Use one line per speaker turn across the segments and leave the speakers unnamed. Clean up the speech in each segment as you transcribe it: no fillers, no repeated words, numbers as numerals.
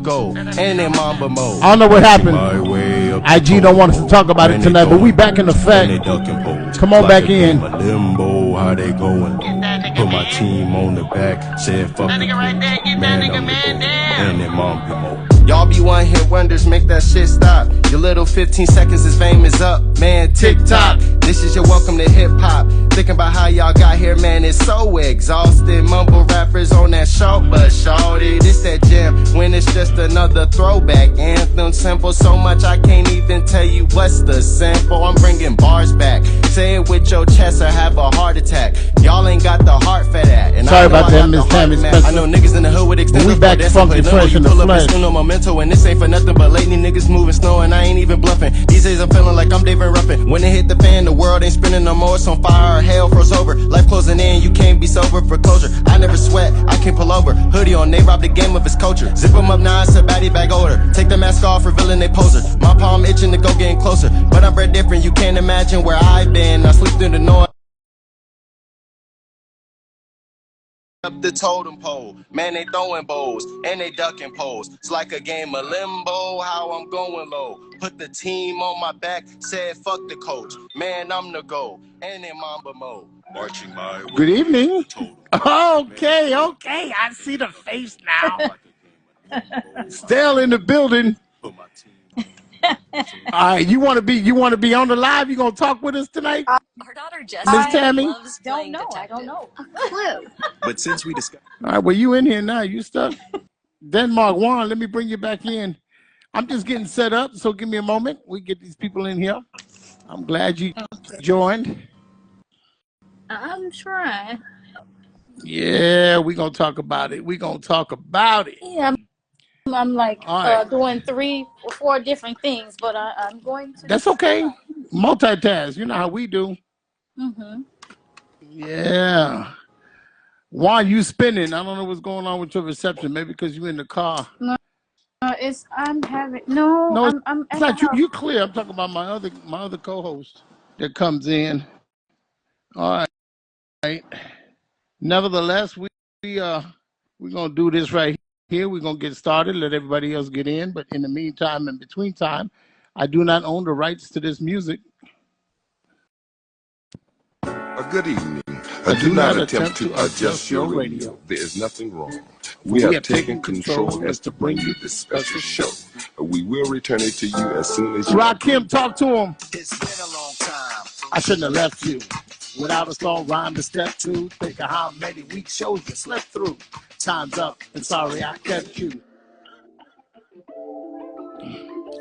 go. And in Mamba mode.
I don't know what happened. IG don't want us to talk about it tonight, but we back in effect. Come on back in.
Limbo, how they going? Put my team on the back. Said fuck that nigga right there. Get that nigga man down. And in Mamba mode. Y'all be one-hit wonders, make that shit stop. Your little 15 seconds is fame is up. Man, TikTok, this is your welcome to hip-hop. Thinking about how y'all got here, man, it's so exhausted. Mumble rappers on that show, but shawty, this that jam. When it's just another throwback anthem. Simple so much I can't even tell you what's the sample. I'm bringing bars back. Say it with your chest or have a heart attack. Y'all ain't got the heart for that. And
sorry about that, Miss Tammy Spencer.
I know niggas in the hood with extensive.
We back funky fresh in the flesh.
And this ain't for nothing but lately niggas moving slow and I ain't even bluffing. These days I'm feeling like I'm David Ruffin. When it hit the fan, the world ain't spinning no more. It's on fire, hell froze over. Life closing in, you can't be sober for closure. I never sweat, I can't pull over. Hoodie on, they robbed the game of its culture. Zip them up now, it's a baddie bag odor. Take the mask off, revealing they poser. My palm itching to go getting closer. But I'm bred different, you can't imagine where I've been. I sleep through the noise. Up the totem pole, man, they throwing bows and they ducking poles. It's like a game of limbo, how I'm going low. Put the team on my back, said fuck the coach. Man, I'm the go, and in Mamba mode. Marching my way.
Good evening. Okay, I see the face now. Still in the building. All right, you want to be on the live? You gonna talk with us tonight?
Our daughter Jessica
Miss Tammy?
don't know. I don't know.
But since we discussed,
all right, well, you in here now. You stuck. Denmark, Juan, let me bring you back in. I'm just getting set up, so give me a moment. We get these people in here. I'm glad you joined.
I'm trying.
Yeah, we're gonna talk about it.
Yeah, I'm like doing 3 or 4 different things, but I'm going to.
That's okay. Multitask. You know how we do.
Mm-hmm.
Yeah. Juan, you spinning. I don't know what's going on with your reception. Maybe because you're in the car.
No, it's I'm
not you. You clear. I'm talking about my other co-host that comes in. All right. Nevertheless, we're gonna do this right here. We're gonna get started. Let everybody else get in. But in the meantime, in between time, I do not own the rights to this music.
A good evening. Do not attempt to adjust your radio. There is nothing wrong. We have taken control as to bring you this special show. We will return it to you as soon as you.
Rakim, talk to him.
It's been a long time.
I shouldn't have left you without a song rhyme to step to. Think of how many weeks shows you slept through. Time's up, and sorry I kept you.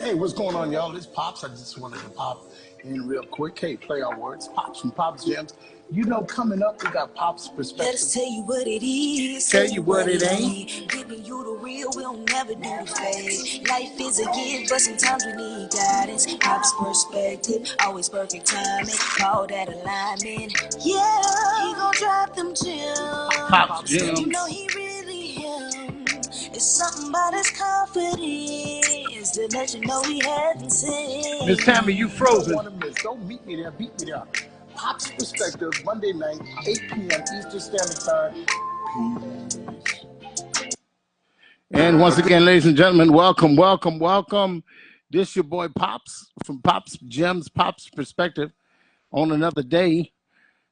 Hey, what's going on, y'all? It's Pops. I just wanted to pop in real quick. Hey, play our words. Pops from Pops Gems. You know, coming up, we got Pops Perspective.
Let's tell you what it is.
Tell you what it ain't.
Giving you the real, we'll never do the fake. Life is a gift, but sometimes we need guidance. Pops Perspective, always perfect timing. Call that alignment. Yeah, he gon' drop them gems.
Pops Gems.
You know he really him. It's something about his confidence to let you know he hadn't seen.
Miss Tammy, you frozen.
Don't meet me there, beat me there. Pops Perspective, Monday night, 8 p.m. Eastern Standard Time. Peace.
And once again, ladies and gentlemen, welcome. This your boy Pops from Pops Gems, Pops Perspective, on another day.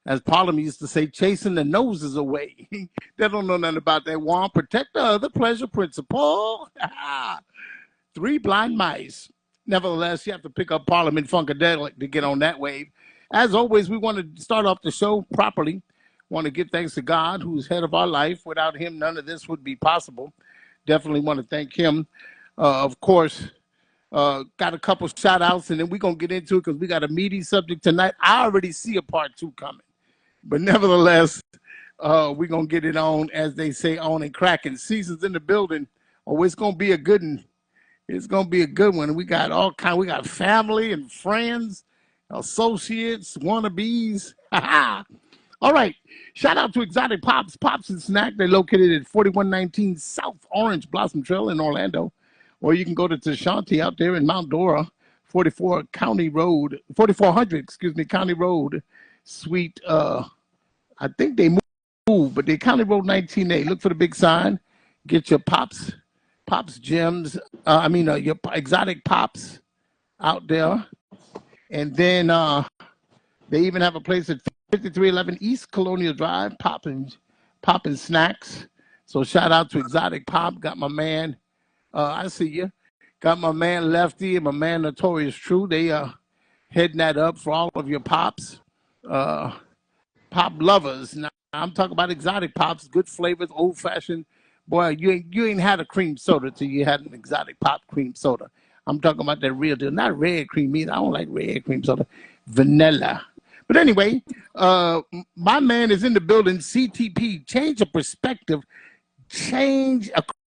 As Parliament used to say, chasing the noses away. They don't know nothing about that. Juan, protect the other pleasure principle. 3 blind mice. Nevertheless, you have to pick up Parliament Funkadelic to get on that wave. As always, we want to start off the show properly. Want to give thanks to God, who's head of our life. Without him, none of this would be possible. Definitely want to thank him. Of course, got a couple shout outs, and then we're going to get into it because we got a meaty subject tonight. I already see a part 2 coming. But nevertheless, we're going to get it on, as they say, on and cracking. Seasons in the building. Oh, it's going to be a good one. It's going to be a good one. We got all kind. We got family and friends, associates, wannabes. All right. Shout out to Exotic Pops, Pops and Snack. They're located at 4119 South Orange Blossom Trail in Orlando. Or you can go to Tashanti out there in Mount Dora, 4400 County Road, County Road, Suite. I think they moved, but they County Road 19A. Look for the big sign. Get your Pops Pops Gems. Your exotic pops out there. And then they even have a place at 5311 East Colonial Drive, popping snacks. So shout out to Exotic Pop. Got my man, I see you. Got my man Lefty and my man Notorious True. They heading that up for all of your pops. Pop lovers. Now I'm talking about exotic pops, good flavors, old fashioned. Boy, you ain't had a cream soda till you had an exotic pop cream soda. I'm talking about that real deal, not red cream either. I don't like red cream soda, vanilla. But anyway, my man is in the building. CTP, change of perspective,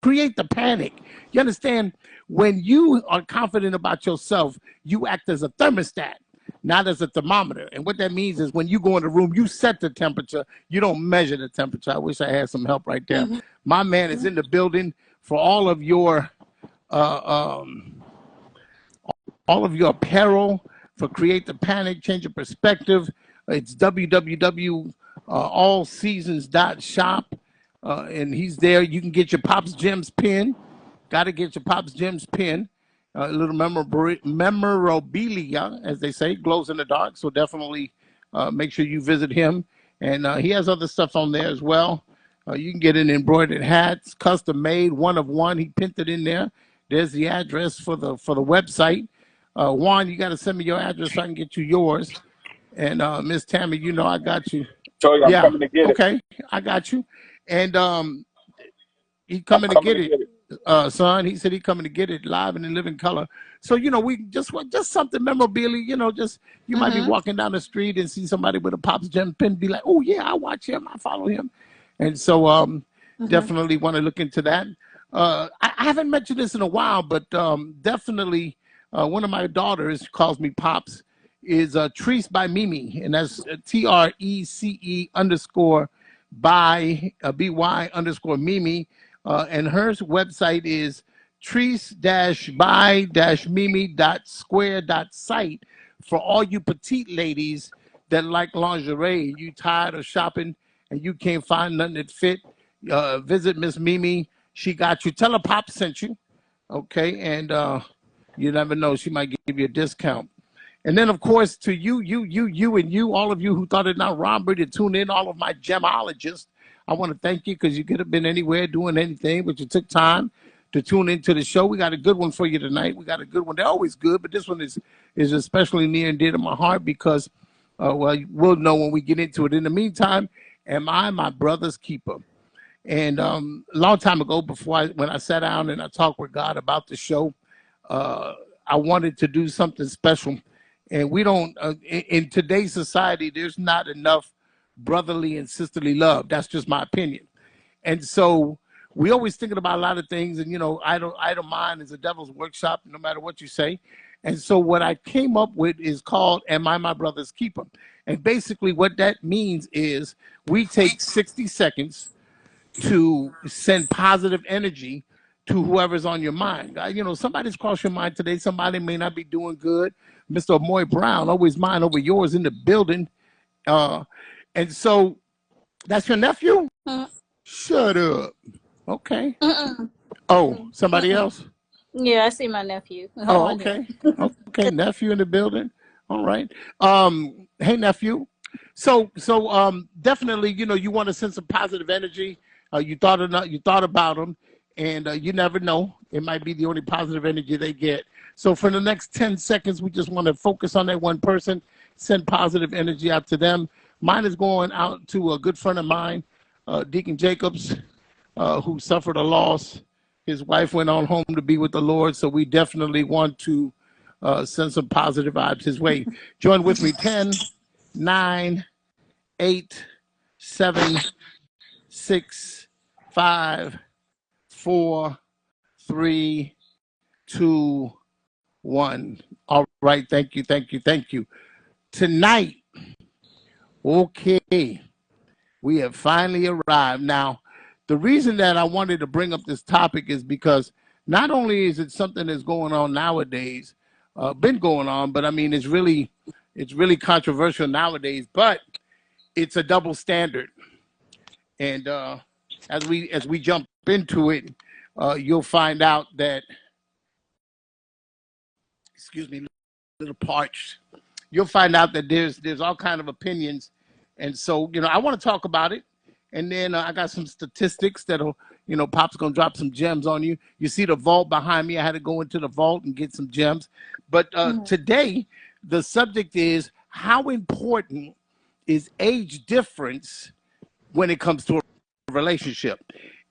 create the panic. You understand? When you are confident about yourself, you act as a thermostat, not as a thermometer. And what that means is when you go in the room, you set the temperature. You don't measure the temperature. I wish I had some help right there. Mm-hmm. My man is in the building for all of your apparel, for Create the Panic, change your perspective. It's www.allseasons.shop. And he's there. You can get your Pops Gems pin. Got to get your Pops Gems pin. A little memorabilia, as they say, glows in the dark. So definitely make sure you visit him. And he has other stuff on there as well. You can get in embroidered hats, custom made, one of one. He pinned it in there. There's the address for the website. Juan, you got to send me your address so I can get you yours. And Miss Tammy, you know I got you.
So I'm coming to get it.
Okay, I got you. And he coming to get it. Son, he said he coming to get it live and in living color. So we just something memorabilia. You might be walking down the street and see somebody with a Pops Gem pin, be like, oh yeah, I watch him, I follow him, and so definitely want to look into that. I haven't mentioned this in a while, but definitely one of my daughters calls me Pops. Is Treece by Mimi, and that's TRECE_ by BY_ and her website is treece-by-mimi.square.site for all you petite ladies that like lingerie and you tired of shopping and you can't find nothing that fit. Visit Miss Mimi. She got you. Tell her Pop sent you. Okay, and you never know, she might give you a discount. And then, of course, to you, all of you who thought it not robbery to tune in, all of my gemologists, I want to thank you because you could have been anywhere doing anything, but you took time to tune into the show. We got a good one for you tonight. We got a good one. They're always good, but this one is especially near and dear to my heart because, we'll know when we get into it. In the meantime, am I my brother's keeper? And a long time ago, when I sat down and I talked with God about the show, I wanted to do something special. And we don't, in today's society, there's not enough brotherly and sisterly love. That's just my opinion. And so we always thinking about a lot of things. And, idle mind is a devil's workshop, no matter what you say. And so what I came up with is called, Am I My Brother's Keeper? And basically what that means is we take 60 seconds to send positive energy to whoever's on your mind. Somebody's crossed your mind today. Somebody may not be doing good. Mr. Amoy Brown, always mine over yours in the building. And so that's your nephew? Shut up. Okay. Oh, somebody else?
Yeah, I see my nephew.
Oh, okay. Okay, nephew in the building. All right. Hey, nephew. So definitely, you want to send some positive energy. You thought about them. And you never know. It might be the only positive energy they get. So for the next 10 seconds, we just want to focus on that one person, send positive energy out to them. Mine is going out to a good friend of mine, Deacon Jacobs, who suffered a loss. His wife went on home to be with the Lord. So we definitely want to send some positive vibes his way. Join with me. 10, 9, 8, 7, 6, 5, 4, 3, 2, 1. All right. Thank you. Tonight, okay, we have finally arrived. Now, the reason that I wanted to bring up this topic is because not only is it something that's going on nowadays, been going on, but I mean, it's really controversial nowadays, but it's a double standard. And as we jump into it, you'll find out that, excuse me, a little parched. You'll find out that there's all kind of opinions, and so I want to talk about it, and then I got some statistics that'll Pop's gonna drop some gems on you. You see the vault behind me? I had to go into the vault and get some gems, but today the subject is how important is age difference when it comes to a relationship.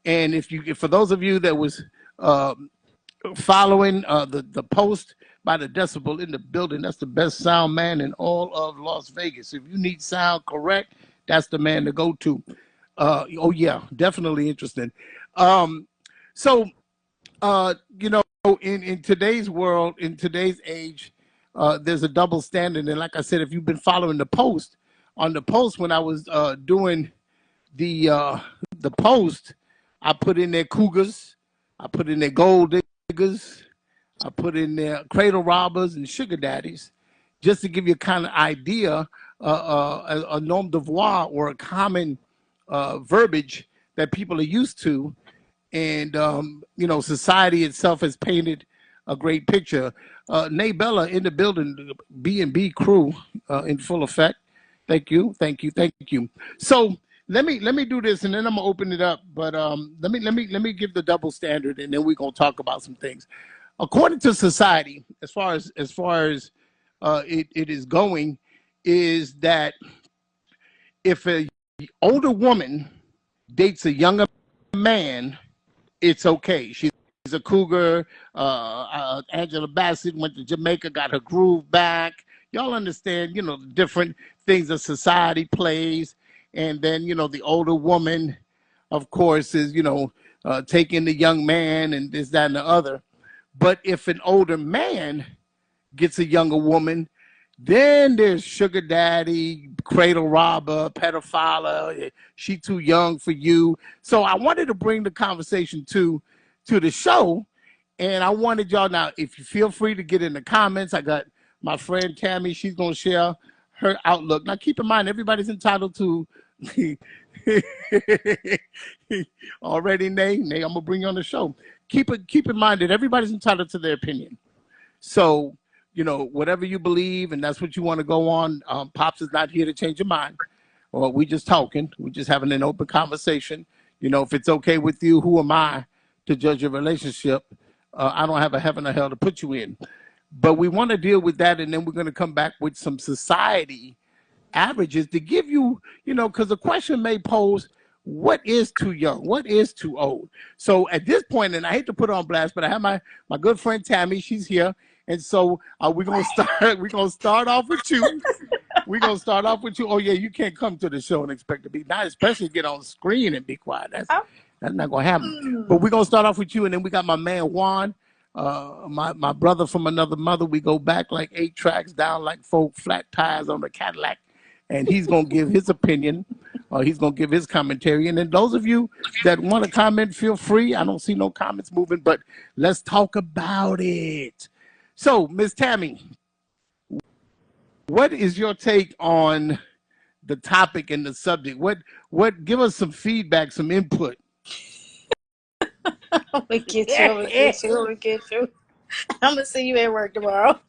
And if for those of you that was following the post by the Decibel in the building, that's the best sound man in all of Las Vegas. If you need sound correct, that's the man to go to. Oh yeah, definitely interesting. So in today's world, in today's age, there's a double standard. And like I said, if you've been following the post, on the post when I was doing the post, I put in there cougars, I put in there gold diggers, I put in there cradle robbers and sugar daddies, just to give you a kind of idea, a nom de voir or a common verbiage that people are used to. And society itself has painted a great picture. Nay Bella in the building, B&B crew in full effect. Thank you. So let me do this, and then I'm gonna open it up. But let me give the double standard, and then we're gonna talk about some things. According to society, as far as it is going, is that if an older woman dates a younger man, it's okay. She's a cougar. Angela Bassett went to Jamaica, got her groove back. Y'all understand, the different things that society plays. And then, the older woman, of course, is, taking the young man and this, that, and the other. But if an older man gets a younger woman, then there's sugar daddy, cradle robber, pedophile. She too young for you. So I wanted to bring the conversation to the show, and I wanted y'all, now, if you feel free to get in the comments, I got my friend Tammy. She's gonna share her outlook. Now, keep in mind, everybody's entitled to. Already, Nay, I'm gonna bring you on the show. Keep in mind that everybody's entitled to their opinion. So, whatever you believe, and that's what you want to go on. Pops is not here to change your mind, or we just talking. We just having an open conversation. If it's okay with you, who am I to judge your relationship? I don't have a heaven or hell to put you in. But we want to deal with that, and then we're going to come back with some society averages to give you, because the question may pose, what is too young? What is too old? So at this point, and I hate to put her on blast, but I have my good friend Tammy. She's here. And so we're gonna start off with you. We're gonna start off with you. Oh yeah, you can't come to the show and expect to be nice, especially get on screen and be quiet. That's not gonna happen. But we're gonna start off with you, and then we got my man Juan, my brother from another mother. We go back like 8 tracks down, like 4 flat tires on the Cadillac, and he's gonna give his opinion. He's gonna give his commentary, and then those of you that want to comment, feel free. I don't see no comments moving, but let's talk about it. So, Miss Tammy, what is your take on the topic and the subject? What? Give us some feedback, some input.
I'm gonna get you. I'm gonna see you at work tomorrow.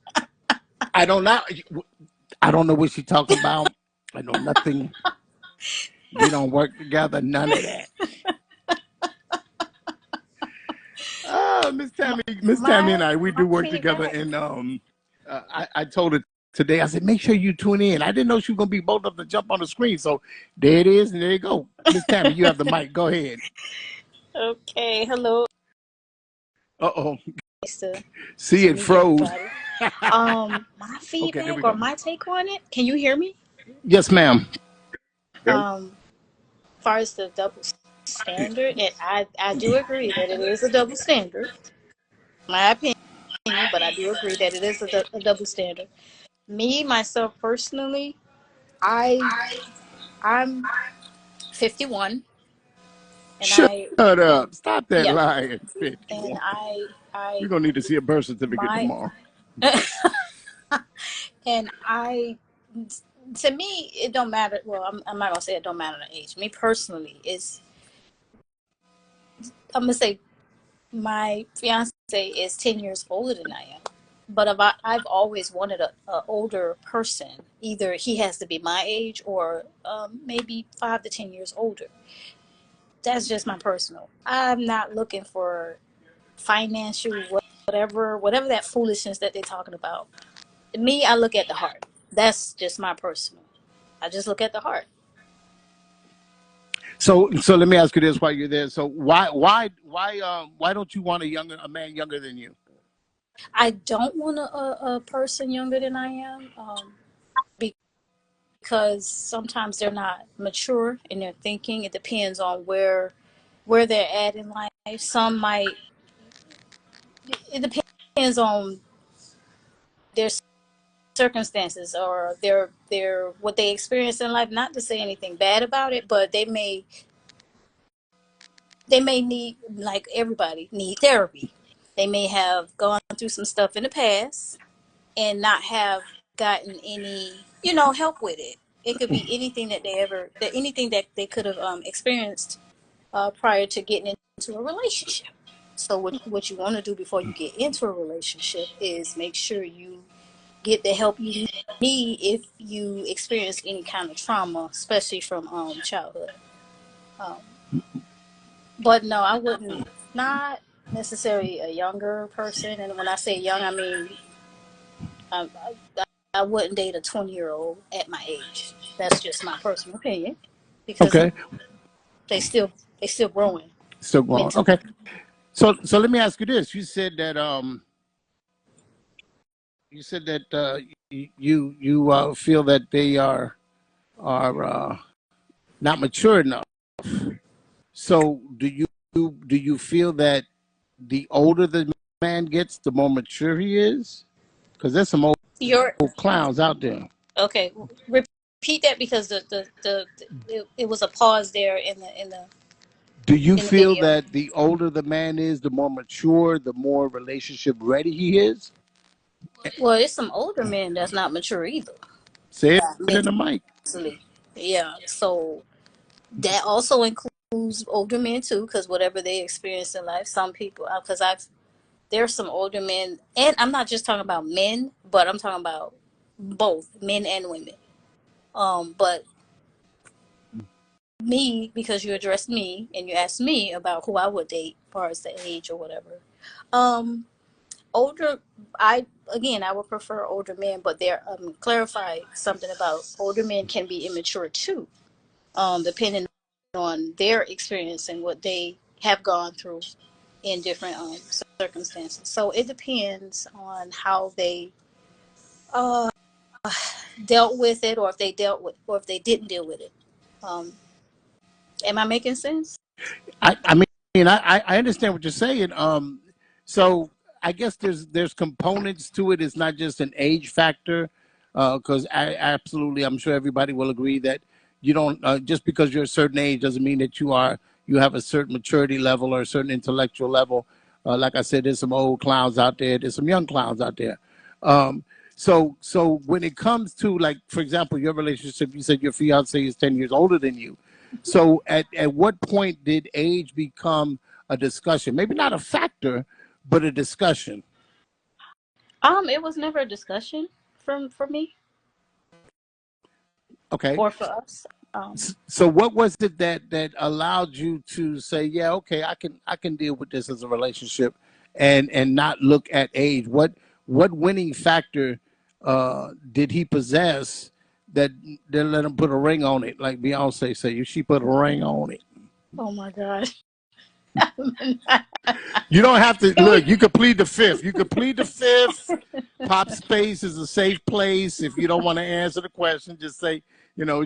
I don't know what she's talking about. I know nothing. We don't work together. None of that. Miss Tammy and I, we do work together, and I told her today, I said, make sure you tune in. I didn't know she was gonna be bold enough to jump on the screen, so there it is, and there you go. Miss Tammy, you have the mic. Go ahead.
Okay, hello.
See, it froze.
My feedback or my take on it. Can you hear me?
Yes, ma'am.
As far as the double standard, and I do agree that it is a double standard. My opinion, but I do agree that it is a double standard. Me, myself personally, I'm 51. And
Shut up. Stop that lying. 51.
And
we're going to need to see a birth certificate tomorrow.
And to me, it don't matter. Well, I'm not going to say it don't matter the age. Me personally, I'm going to say My fiance is 10 years older than I am. But I've always wanted a older person. Either he has to be my age or maybe 5 to 10 years older. That's just my personal. I'm not looking for financial, whatever that foolishness that they're talking about. Me, I look at the heart. That's just my personal. I just look at the heart.
So let me ask you this while you're there. So why don't you want a man younger than you?
I don't want a person younger than I am, because sometimes they're not mature in their thinking. It depends on where they're at in life. Some might. It depends on their circumstances or their what they experience in life. Not to say anything bad about it, but they may need, like everybody, need therapy. They may have gone through some stuff in the past and not have gotten any, help with it. It could be anything anything that they could have experienced prior to getting into a relationship. So what you want to do before you get into a relationship is make sure you get the help you need if you experience any kind of trauma, especially from childhood. Um, but no, I wouldn't. Not necessarily a younger person, and when I say young, I mean I, I wouldn't date a 20-year-old at my age. That's just my personal opinion, because
Okay,
they still growing
still going.
mentally.
Okay, so let me ask you this. You said that you feel that they are not mature enough. So do you feel that the older the man gets, the more mature he is? Because there's some
You're
old clowns out there.
okay. Repeat that, because it was a pause there
Do you
in the
feel
video.
that the older the man is, the more mature, the more relationship ready he is?
Well, it's some older men that's not mature either,
Say it in the mic.
mentally. Yeah, so that also includes older men too, because whatever they experience in life, some people, because there's some older men, and I'm not just talking about men, but I'm talking about both men and women. But me, because you addressed me and you asked me about who I would date, as far as the age or whatever. Um, older, I would prefer older men, but there, clarify something about older men can be immature too, depending on their experience and what they have gone through in different circumstances. So it depends on how they uh, dealt with it, or if they dealt with, or if they didn't deal with it. Um, am I making sense?
I mean, I understand what you're saying. So I guess there's components to it. It's not just an age factor, because I absolutely, I'm sure everybody will agree that you don't just because you're a certain age doesn't mean that you have a certain maturity level or a certain intellectual level. Like I said, there's some old clowns out there. There's some young clowns out there. Um, so when it comes to, like, for example, your relationship, you said your fiance is 10 years older than you. So at what point did age become a discussion? Maybe not a factor, but a discussion.
It was never a discussion for me
Okay.
or for us.
So what was it that allowed you to say, yeah, okay, I can deal with this as a relationship, and not look at age? What winning factor did he possess that let him put a ring on it, like Beyonce say? She put a ring on it.
Oh my God.
You don't have to
Can
look.
we?
You could plead the fifth. You could plead the fifth. Pop space is a safe place. If you don't want to answer the question, just say,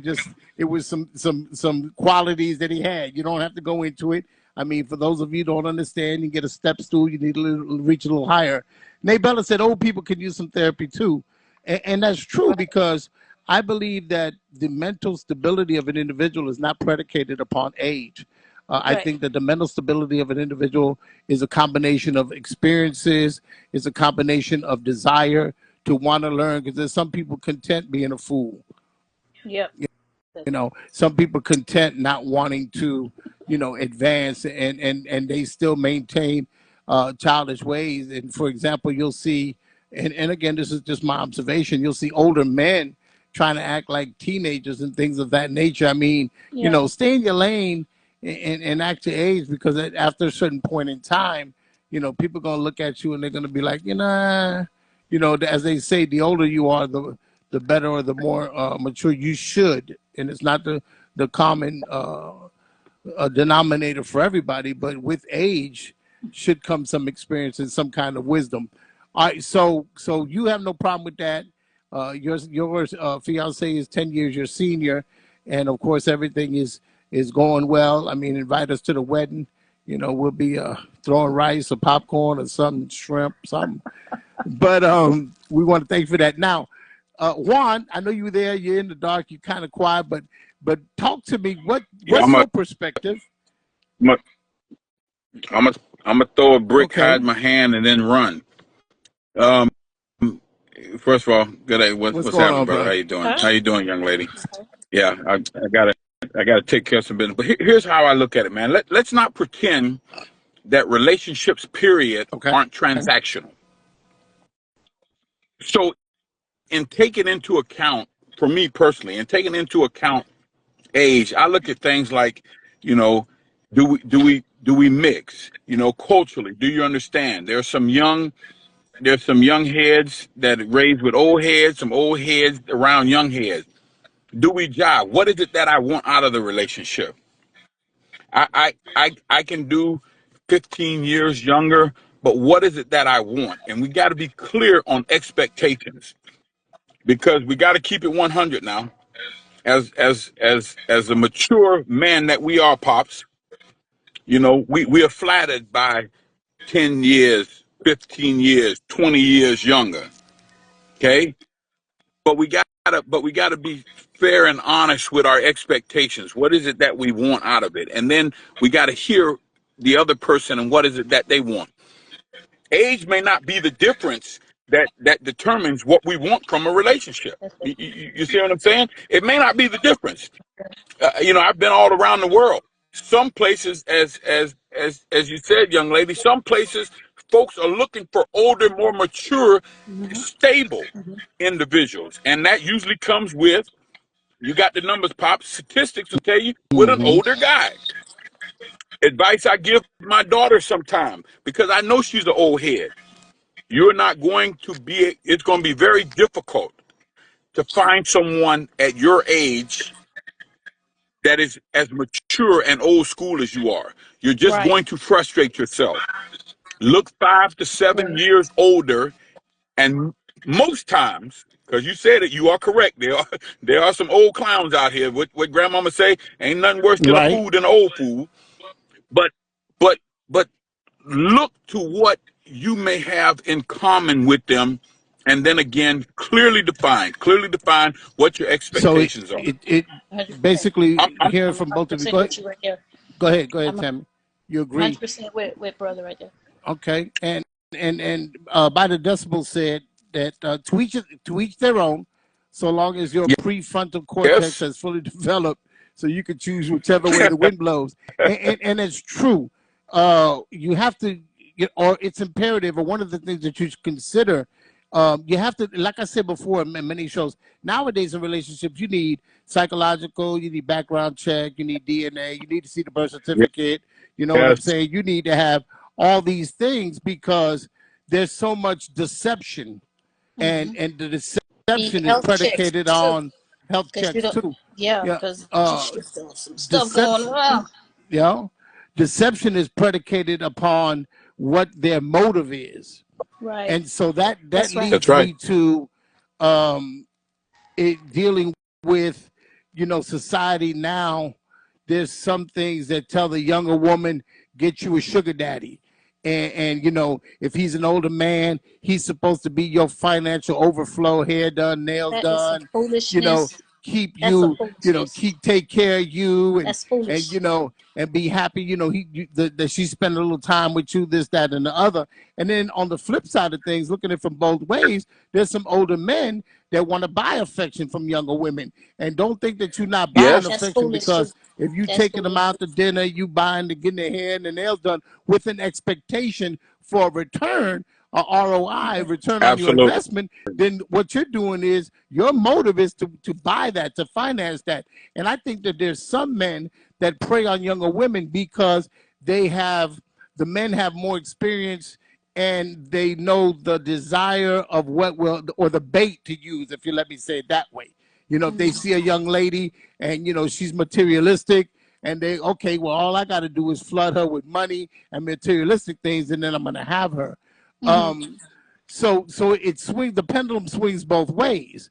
just it was some qualities that he had. You don't have to go into it. I mean, for those of you who don't understand, you get a step stool. You need to reach a little higher. Nate Bella said old people could use some therapy too, and that's true because I believe that the mental stability of an individual is not predicated upon age. I
Right.
think that the mental stability of an individual is a combination of experiences, is a combination of desire to want to learn. Because there's some people content being a fool.
Yep.
Some people content not wanting to, advance, and they still maintain childish ways. And for example, you'll see, and again, this is just my observation, you'll see older men trying to act like teenagers and things of that nature. I mean, you know, stay in your lane and act your age, because after a certain point in time, you know, people are going to look at you and they're going to be like, you know, as they say, the older you are, the better or the more mature you should. And it's not the common denominator for everybody, but with age should come some experience and some kind of wisdom. All right, so you have no problem with that. Your fiance is 10 years your senior, and of course everything is going well. I mean, invite us to the wedding. You know, we'll be throwing rice or popcorn or some shrimp, something. But we want to thank you for that. Now, Juan, I know you were there. You're in the dark. You're kind of quiet, but talk to me. What's your perspective?
I'm gonna throw a brick, hide my hand, and then run. First of all, good day. What's happening, brother? How you doing? How you doing, young lady? Yeah, I gotta take care of some business. But here's how I look at it, man. Let's not pretend that relationships, period, aren't transactional. So, in taking into account, for me personally, in taking into account age, I look at things like, you know, do we mix? You know, culturally, do you understand? There's some young heads that raised with old heads, some old heads around young heads. Do we jive? What is it that I want out of the relationship? I can do 15 years younger, but what is it that I want? And we got to be clear on expectations, because we got to keep it 100 now. As a mature man that we are, pops, you know, we are flattered by 10 years, 15 years, 20 years younger. Okay? But we gotta be fair and honest with our expectations. What is it that we want out of it? And then we gotta hear the other person and what is it that they want. Age may not be the difference that determines what we want from a relationship. You see what I'm saying? It may not be the difference. You know, I've been all around the world. Some places, as you said, young lady, some places folks are looking for older, more mature, stable individuals, and that usually comes with, you got the numbers, pop. Statistics will tell you, with an older guy. Advice I give my daughter sometime, because I know she's an old head. You're not going to be. It's going to be very difficult to find someone at your age that is as mature and old school as you are. You're just going to frustrate yourself. Look 5 to 7 years older, and most times, because you said it, you are correct. There are some old clowns out here. What grandmama say, ain't nothing worse than a fool than an old fool. But look to what you may have in common with them, and then again, clearly define what your expectations
are.
So
it basically, hearing from both of you. Go ahead, Tammy. You agree?
100% with brother right there.
Okay, and by the decibel said that to each their own, so long as your prefrontal cortex has fully developed, so you can choose whichever way the wind blows. And it's true. You have to, or it's imperative, or one of the things that you should consider. You have to, like I said before in many shows, nowadays in relationships, you need psychological, you need background check, you need DNA, you need to see the birth certificate. You know what I'm saying? You need to have all these things, because there's so much deception, and the deception is predicated on health checks too.
Yeah, because some stuff going on.
You know, deception is predicated upon what their motive is.
Right.
And so that leads me to dealing with, you know, society now. There's some things that tell the younger woman, get you a sugar daddy. And you know, if he's an older man, he's supposed to be your financial overflow, hair done, nails done, you know, keep you, you know, take care of you, and you know, and be happy, you know, that she spend a little time with you, this, that, and the other. And then on the flip side of things, looking at it from both ways, there's some older men that want to buy affection from younger women, and don't think that you're not buying affection, because if you taking them out to dinner, you buying to getting their hair and their nails done with an expectation for a return, a ROI, return on your
Absolutely.
investment, then what you're doing is your motive is to buy that, to finance that. And I think that there's some men that prey on younger women because the men have more experience and they know the desire of what will, or the bait to use, if you let me say it that way. If they see a young lady and, she's materialistic and okay, well, all I got to do is flood her with money and materialistic things and then I'm going to have her. So it swings, the pendulum swings both ways.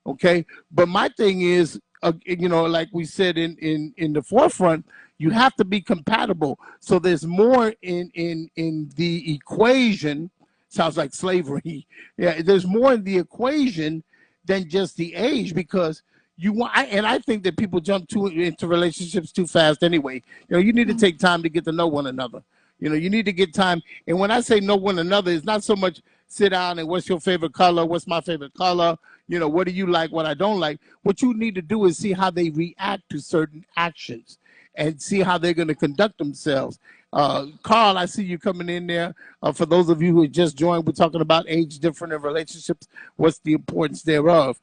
Okay. But my thing is, like we said in the forefront, you have to be compatible. So there's more in the equation. Sounds like slavery. Yeah, there's more in the equation than just the age, because I think that people jump into relationships too fast anyway. You need to take time to get to know one another. You need to get time. And when I say know one another, it's not so much sit down and what's your favorite color? What's my favorite color? What do you like? What I don't like? What you need to do is see how they react to certain actions and see how they're going to conduct themselves. Carl, I see you coming in there. For those of you who just joined, we're talking about age difference in relationships. What's the importance thereof?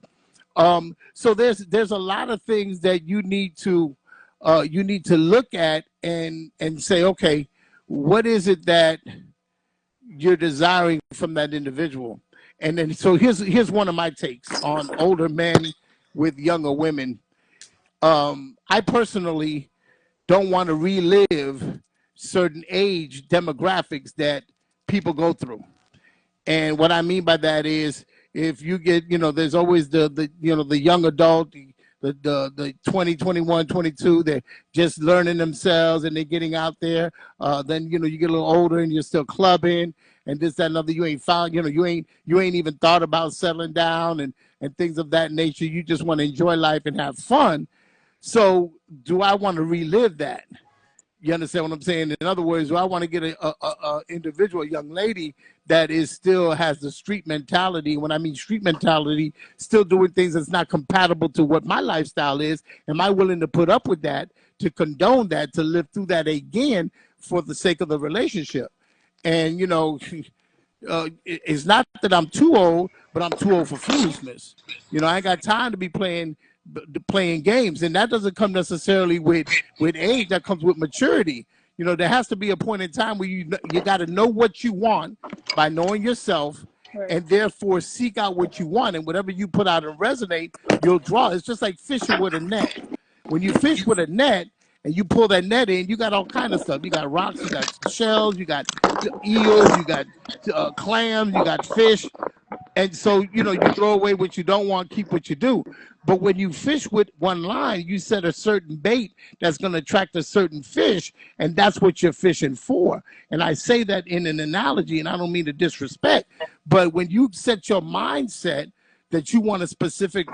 So there's a lot of things that you need to look at and say, okay, what is it that you're desiring from that individual? And then, so here's one of my takes on older men with younger women. I personally don't want to relive certain age demographics that people go through. And what I mean by that is, if you get, there's always the young adult, the 20, 21, 22, they're just learning themselves and they're getting out there. Then, you get a little older and you're still clubbing and this, that, and other. You ain't found, you ain't even thought about settling down and things of that nature. You just want to enjoy life and have fun. So do I want to relive that? You understand what I'm saying? In other words, do I want to get a individual, a young lady that still has the street mentality? When I mean street mentality, still doing things that's not compatible to what my lifestyle is. Am I willing to put up with that, to condone that, to live through that again for the sake of the relationship? And, it's not that I'm too old, but I'm too old for foolishness. I ain't got time to be playing games, and that doesn't come necessarily with age. That comes with maturity. There has to be a point in time where you got to know what you want by knowing yourself, and therefore seek out what you want, and whatever you put out and resonate, you'll draw. It's just like fishing with a net. When you fish with a net and you pull that net in, you got all kind of stuff. You got rocks, you got shells, you got eels, you got clams, you got fish. And so, you throw away what you don't want, keep what you do. But when you fish with one line, you set a certain bait that's going to attract a certain fish, and that's what you're fishing for. And I say that in an analogy, and I don't mean to disrespect, but when you set your mindset that you want a specific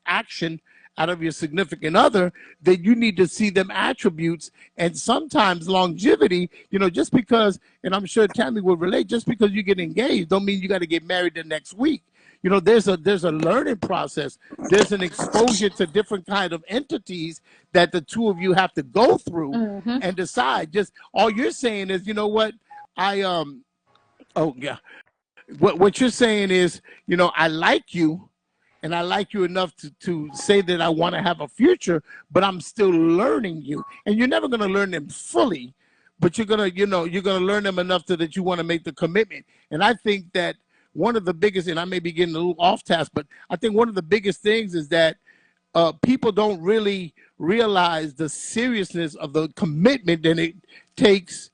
action out of your significant other, then you need to see them attributes and sometimes longevity. Just because, and I'm sure Tammy will relate, just because you get engaged don't mean you got to get married the next week. There's a learning process. There's an exposure to different kind of entities that the two of you have to go through and decide. Just all you're saying is, what you're saying is, I like you, and I like you enough to say that I want to have a future, but I'm still learning you. And you're never going to learn them fully, but you're going to learn them enough that you want to make the commitment. And I think that one of the biggest, and I may be getting a little off task, but I think one of the biggest things is that people don't really realize the seriousness of the commitment that it takes.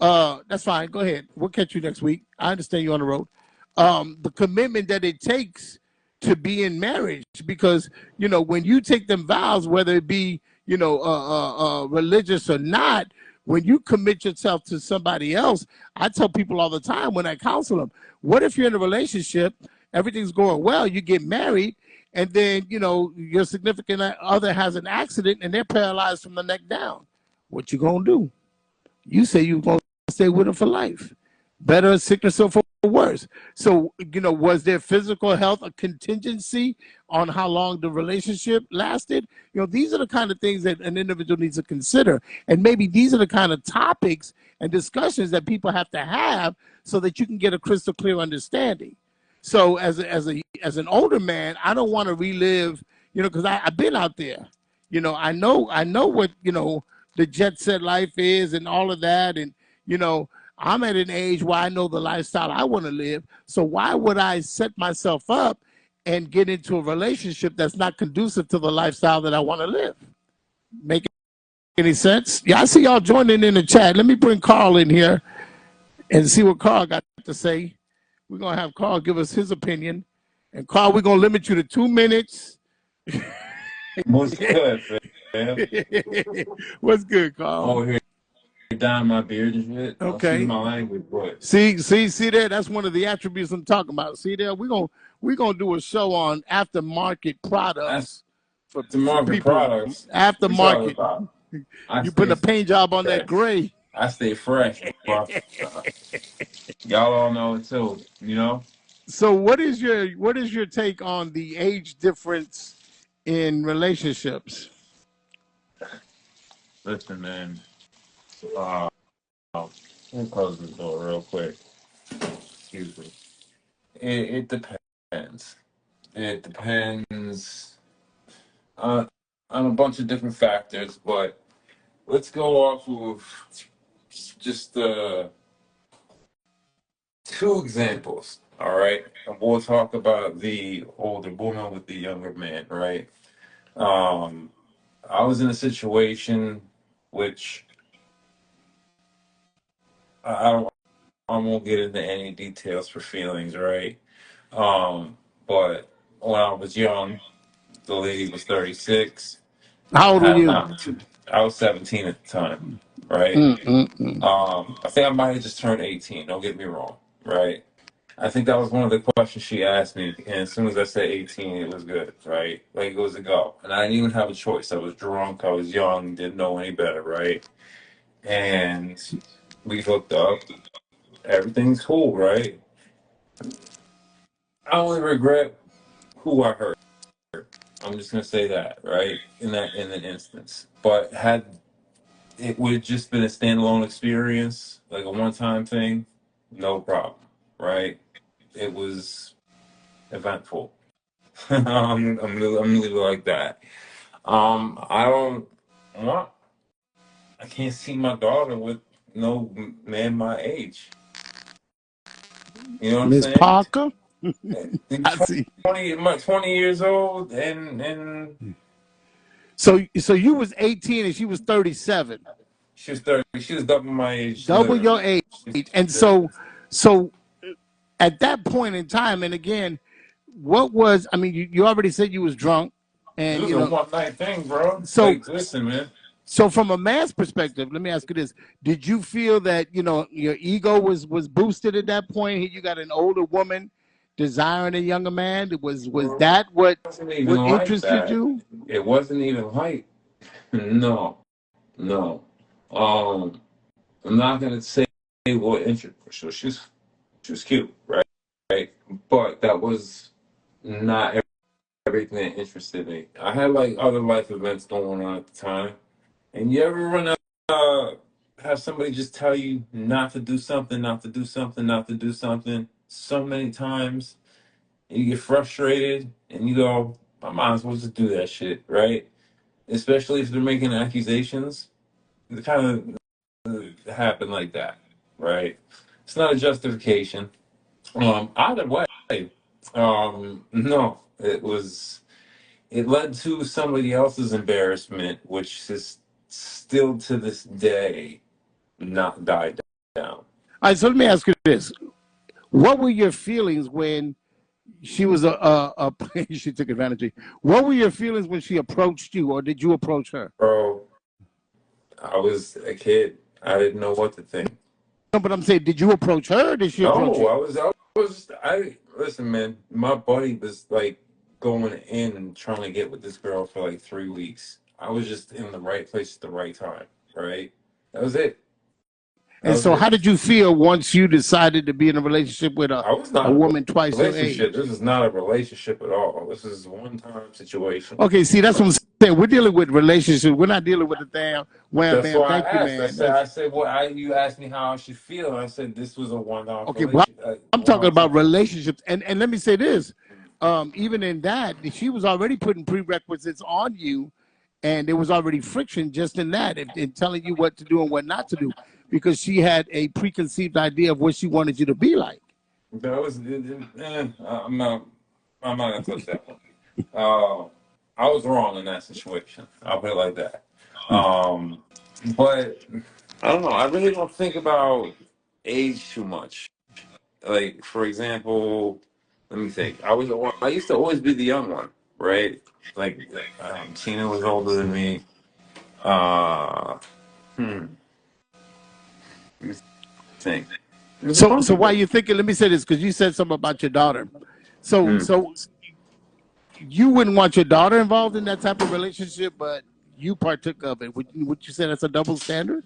That's fine. Go ahead. We'll catch you next week. I understand you're on the road. The commitment that it takes to be in marriage, because when you take them vows, whether it be religious or not, when you commit yourself to somebody else, I tell people all the time when I counsel them, what if you're in a relationship, everything's going well, you get married, and then your significant other has an accident and they're paralyzed from the neck down? What you gonna do? You say you're gonna stay with them for life. Better sickness or for worse. So, was their physical health a contingency on how long the relationship lasted? These are the kind of things that an individual needs to consider. And maybe these are the kind of topics and discussions that people have to have so that you can get a crystal clear understanding. So as an older man, I don't want to relive, because I've been out there. I know what, the jet set life is and all of that. And, I'm at an age where I know the lifestyle I want to live. So why would I set myself up and get into a relationship that's not conducive to the lifestyle that I want to live? Make any sense? Yeah, I see y'all joining in the chat. Let me bring Carl in here and see what Carl got to say. We're going to have Carl give us his opinion. And Carl, we're going to limit you to 2 minutes.
What's good, fam?
What's good, Carl?
Over here dyeing my beard and shit.
Okay.
Excuse my language, but
See there. That's one of the attributes I'm talking about. See there, we're gonna do a show on aftermarket products for
aftermarket
people.
products.
Aftermarket.
You
putting a paint job on that gray.
I stay fresh, bro. Y'all all know it too,
So what is your take on the age difference in relationships?
Listen, man. Let me close the door real quick. Excuse me. It depends. It depends on a bunch of different factors, but let's go off of just two examples. All right, and we'll talk about the older woman with the younger man. Right. Um, I was in a situation which I don't. I won't get into any details for feelings. Right. But when I was young, the lady was 36.
How old were you?
I was 17 at the time. Right. I think I might have just turned 18. Don't get me wrong. Right. I think that was one of the questions she asked me, and as soon as I said 18, it was good, right? Like it was a go. And I didn't even have a choice. I was drunk, I was young, didn't know any better, right? And we hooked up. Everything's cool, right? I only regret who I hurt. I'm just gonna say that, right? In an instance. But had it would have just been a standalone experience, like a one-time thing, no problem, right? It was eventful. I'm really like that. I don't want. I can't see my daughter with no man my age. You know what I'm
Miss
saying?
Parker? I
He's
see.
20 years old, and
So you was 18 and she was 37.
she was 30. She was double my age.
Double your
Literally.
age. And so at that point in time, and again, what was, I mean, you already said you was drunk,
It
and
was a one night thing, bro.
so
Like, listen, man.
so from a man's perspective, let me ask you this: did you feel that your ego was boosted at that point? Here you got an older woman desiring a younger man. Was that what
It wasn't even like
interested
that.
you?
It wasn't even like no, no. I'm not gonna say what interest. So she was cute, right? Right, but that was not everything that interested me. I had like other life events going on at the time, and you ever run out, have somebody just tell you not to do something, not to do something, not to do something so many times, and you get frustrated, and you go, I might as well just do that shit, right? Especially if they're making accusations. It kind of happen like that, right? It's not a justification. Either way, no, it led to somebody else's embarrassment, which is still to this day not died down.
All right, so let me ask you this: what were your feelings when she was she took advantage of you? What were your feelings when she approached you, or did you approach her?
Bro, I was a kid. I didn't know what to think.
No, but I'm saying, did you approach her, or did she approach
No,
you?
I listen, man. My buddy was like going in and trying to get with this girl for like 3 weeks. I was just in the right place at the right time, right? That was it. That
And
was
so, how
it.
did you feel once you decided to be in a relationship with
I was
a
not in a
woman twice your
relationship.
age?
This is not a relationship at all. This is a one-time situation.
Okay, see, that's what I'm saying. We're dealing with relationships. We're not dealing with a damn wham
That's
bam.
why I
Thank you,
asked.
man. That's
You asked me how I should feel, and I said this was a one-off
okay. Well,
relation,
I'm talking
one-off
about
situation.
relationships, and let me say this. Even in that, she was already putting prerequisites on you, and there was already friction just in that, in telling you what to do and what not to do, because she had a preconceived idea of what she wanted you to be like.
That was. I'm not. I'm not gonna touch that one. Uh, I was wrong in that situation. I'll put it like that. Um, but I don't know. I really don't think about age too much. Like, for example, let me think. I used to always be the young one, right? Like, Tina was older than me. Uh, hmm. Let me think. There's a bunch
So
of
while
them.
you're thinking, let me say this because you said something about your daughter. So
Hmm.
so you wouldn't want your daughter involved in that type of relationship, but you partook of it. Would you say that's a double standard?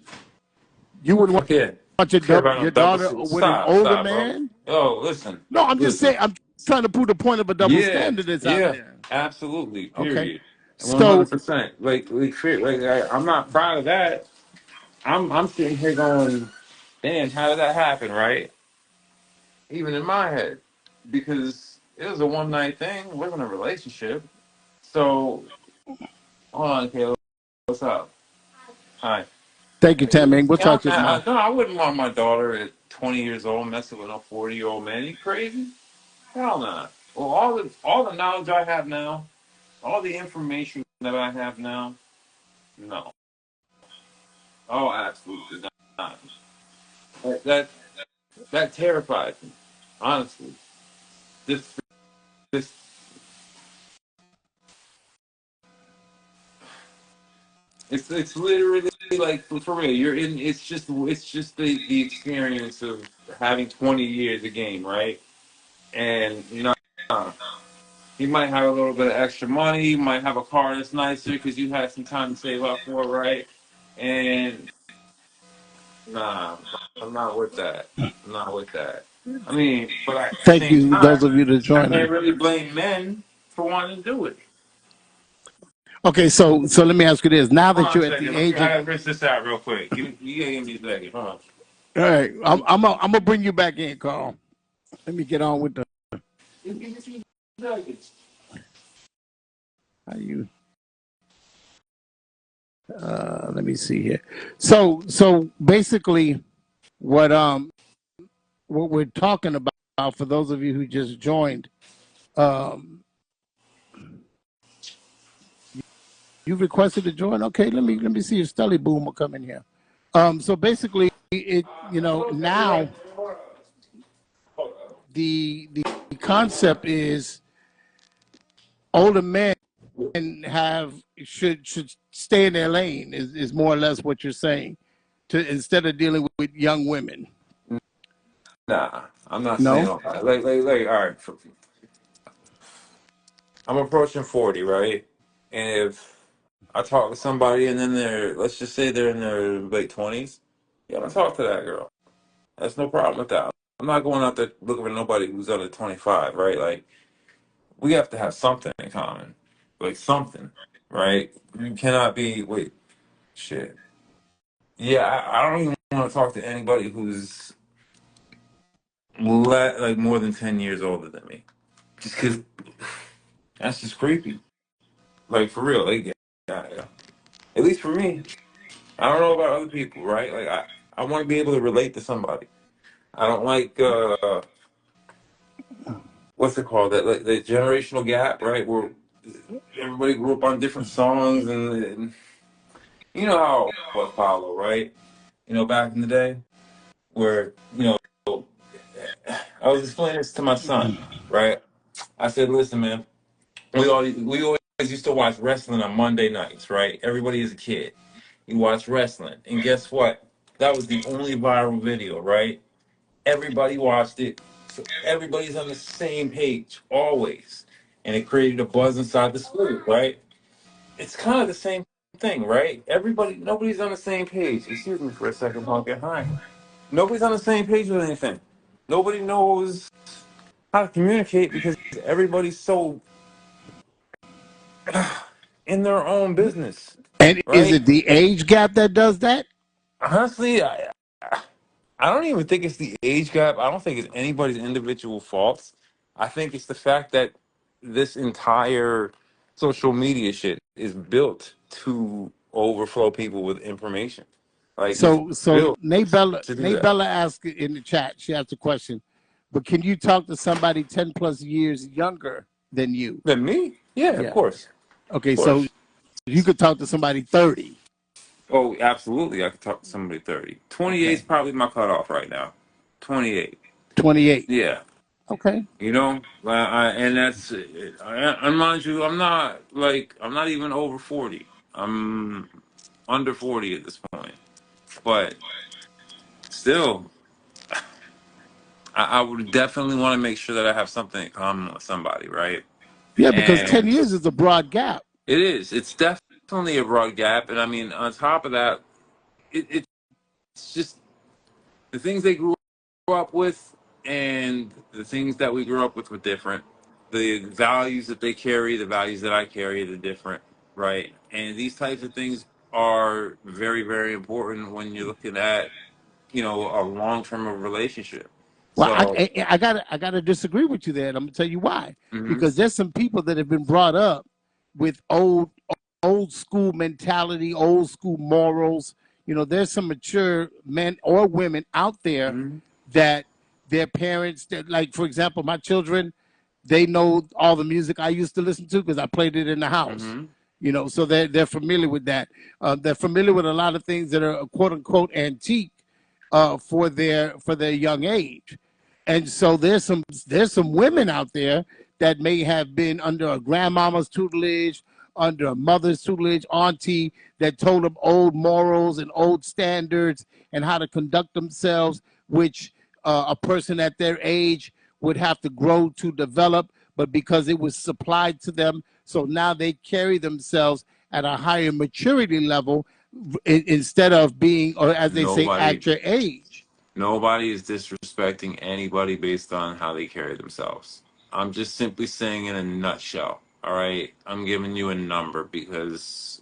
You wouldn't
Fuck yeah.
want
Care about no
your
double.
daughter with an older
Stop, bro.
man?
Oh, listen,
No, I'm just
listen.
saying. I'm trying to prove the point of a double
Yeah,
standard that's out
yeah,
there.
absolutely.
Okay.
Period. One
So
hundred percent. I'm not proud of that. I'm sitting here going, damn, how did that happen, right? Even in my head, because it was a one night thing. It wasn't a relationship. So, hold on, Caleb. What's up? Hi.
thank you, Tammy. We'll talk to you tomorrow.
No, I wouldn't want my daughter at 20 years old messing with a 40-year-old man. You crazy? Hell no. Well, all the knowledge I have now, all the information that I have now, no. Oh, absolutely not. That that, that terrifies me. Honestly, this this it's literally like for real. You're in. It's just the experience of having 20 years of game, right? And nah, you might have a little bit of extra money. You might have a car that's nicer because you had some time to save up for it, right? And nah, I'm not with that. I'm not with that. I mean, but at the
Thank
same
you, those
time,
of you that
I
joined
can't
in.
really blame men for wanting to do it.
Okay, so let me ask you this: now
Hold
that
on a
you're at
second.
the
I
age of,
gotta rinse this out real quick. You gotta give me a second. Hold on.
all right, I'm gonna bring you back in, Carl. Let me get on with the
Give me 2 seconds.
how you. Let me see here. So basically, what um what we're talking about for those of you who just joined, um, you requested to join. Okay, let me see if Stelly Boom will come in here. So basically, it now the concept is older men have should stay in their lane is more or less what you're saying to instead of dealing with young women.
Nah, I'm not saying
No.
all that. All right. I'm approaching 40, right? And if I talk to somebody and then let's just say they're in their late 20s, yeah, I talk to that girl. That's no problem with that. I'm not going out there looking for nobody who's under 25, right? Like, we have to have something in common. Like, something, right? You cannot be, wait, shit. Yeah, I don't even want to talk to anybody who's like more than 10 years older than me. Just because that's just creepy. Like, for real. Like, yeah. At least for me. I don't know about other people, right? Like, I want to be able to relate to somebody. I don't like, what's it called? That like the generational gap, right? Where everybody grew up on different songs and you know how it was, Paulo, right? Back in the day where, I was explaining this to my son, right? I said, listen, man, we always used to watch wrestling on Monday nights, right? Everybody is a kid. You watch wrestling. And guess what? That was the only viral video, right? Everybody watched it. So everybody's on the same page, always. And it created a buzz inside the school, right? It's kind of the same thing, right? Nobody's on the same page. Excuse me for a second, Honker. Hi. Nobody's on the same page with anything. Nobody knows how to communicate because everybody's so in their own business,
And is
right?
it the age gap that does that?
Honestly, I don't even think it's the age gap. I don't think it's anybody's individual faults. I think it's the fact that this entire social media shit is built to overflow people with information. Like it's
So
built to do
Nate
that.
Bella asked in the chat. She asked a question, but can you talk to somebody 10+ years younger than you?
Then me? Yeah, of
Yeah.
course. Of
Okay, so
course.
you could talk to somebody 30.
Oh, absolutely. I could talk to somebody 30. 28 is
Okay.
probably my cutoff right now. 28.
28.
Yeah.
Okay.
You know, and that's, and mind you, I'm not even over 40. I'm under 40 at this point. But still, I would definitely want to make sure that I have something in common with somebody, right?
Yeah, because 10
And
years is a broad gap.
it is. It's definitely a broad gap. And I mean, on top of that, it's just the things they grew up with and the things that we grew up with were different. The values that they carry, the values that I carry, are different, right? And these types of things are very, very important when you're looking at, a long-term relationship.
Well,
So,
I gotta disagree with you there, and I'm gonna tell you why.
mhm,
Because there's some people that have been brought up with old school mentality, old school morals. There's some mature men or women out there
mhm,
that their parents, that, like for example, my children, they know all the music I used to listen to because I played it in the house.
mhm,
So they're familiar with that. They're familiar with a lot of things that are quote unquote antique for their young age. And so there's some women out there that may have been under a grandmama's tutelage, under a mother's tutelage, auntie, that told them old morals and old standards and how to conduct themselves, which a person at their age would have to grow to develop, but because it was supplied to them, so now they carry themselves at a higher maturity level instead of being, or as they say,
nobody,
at your age.
nobody is disrespecting anybody based on how they carry themselves. I'm just simply saying in a nutshell. All right, I'm giving you a number because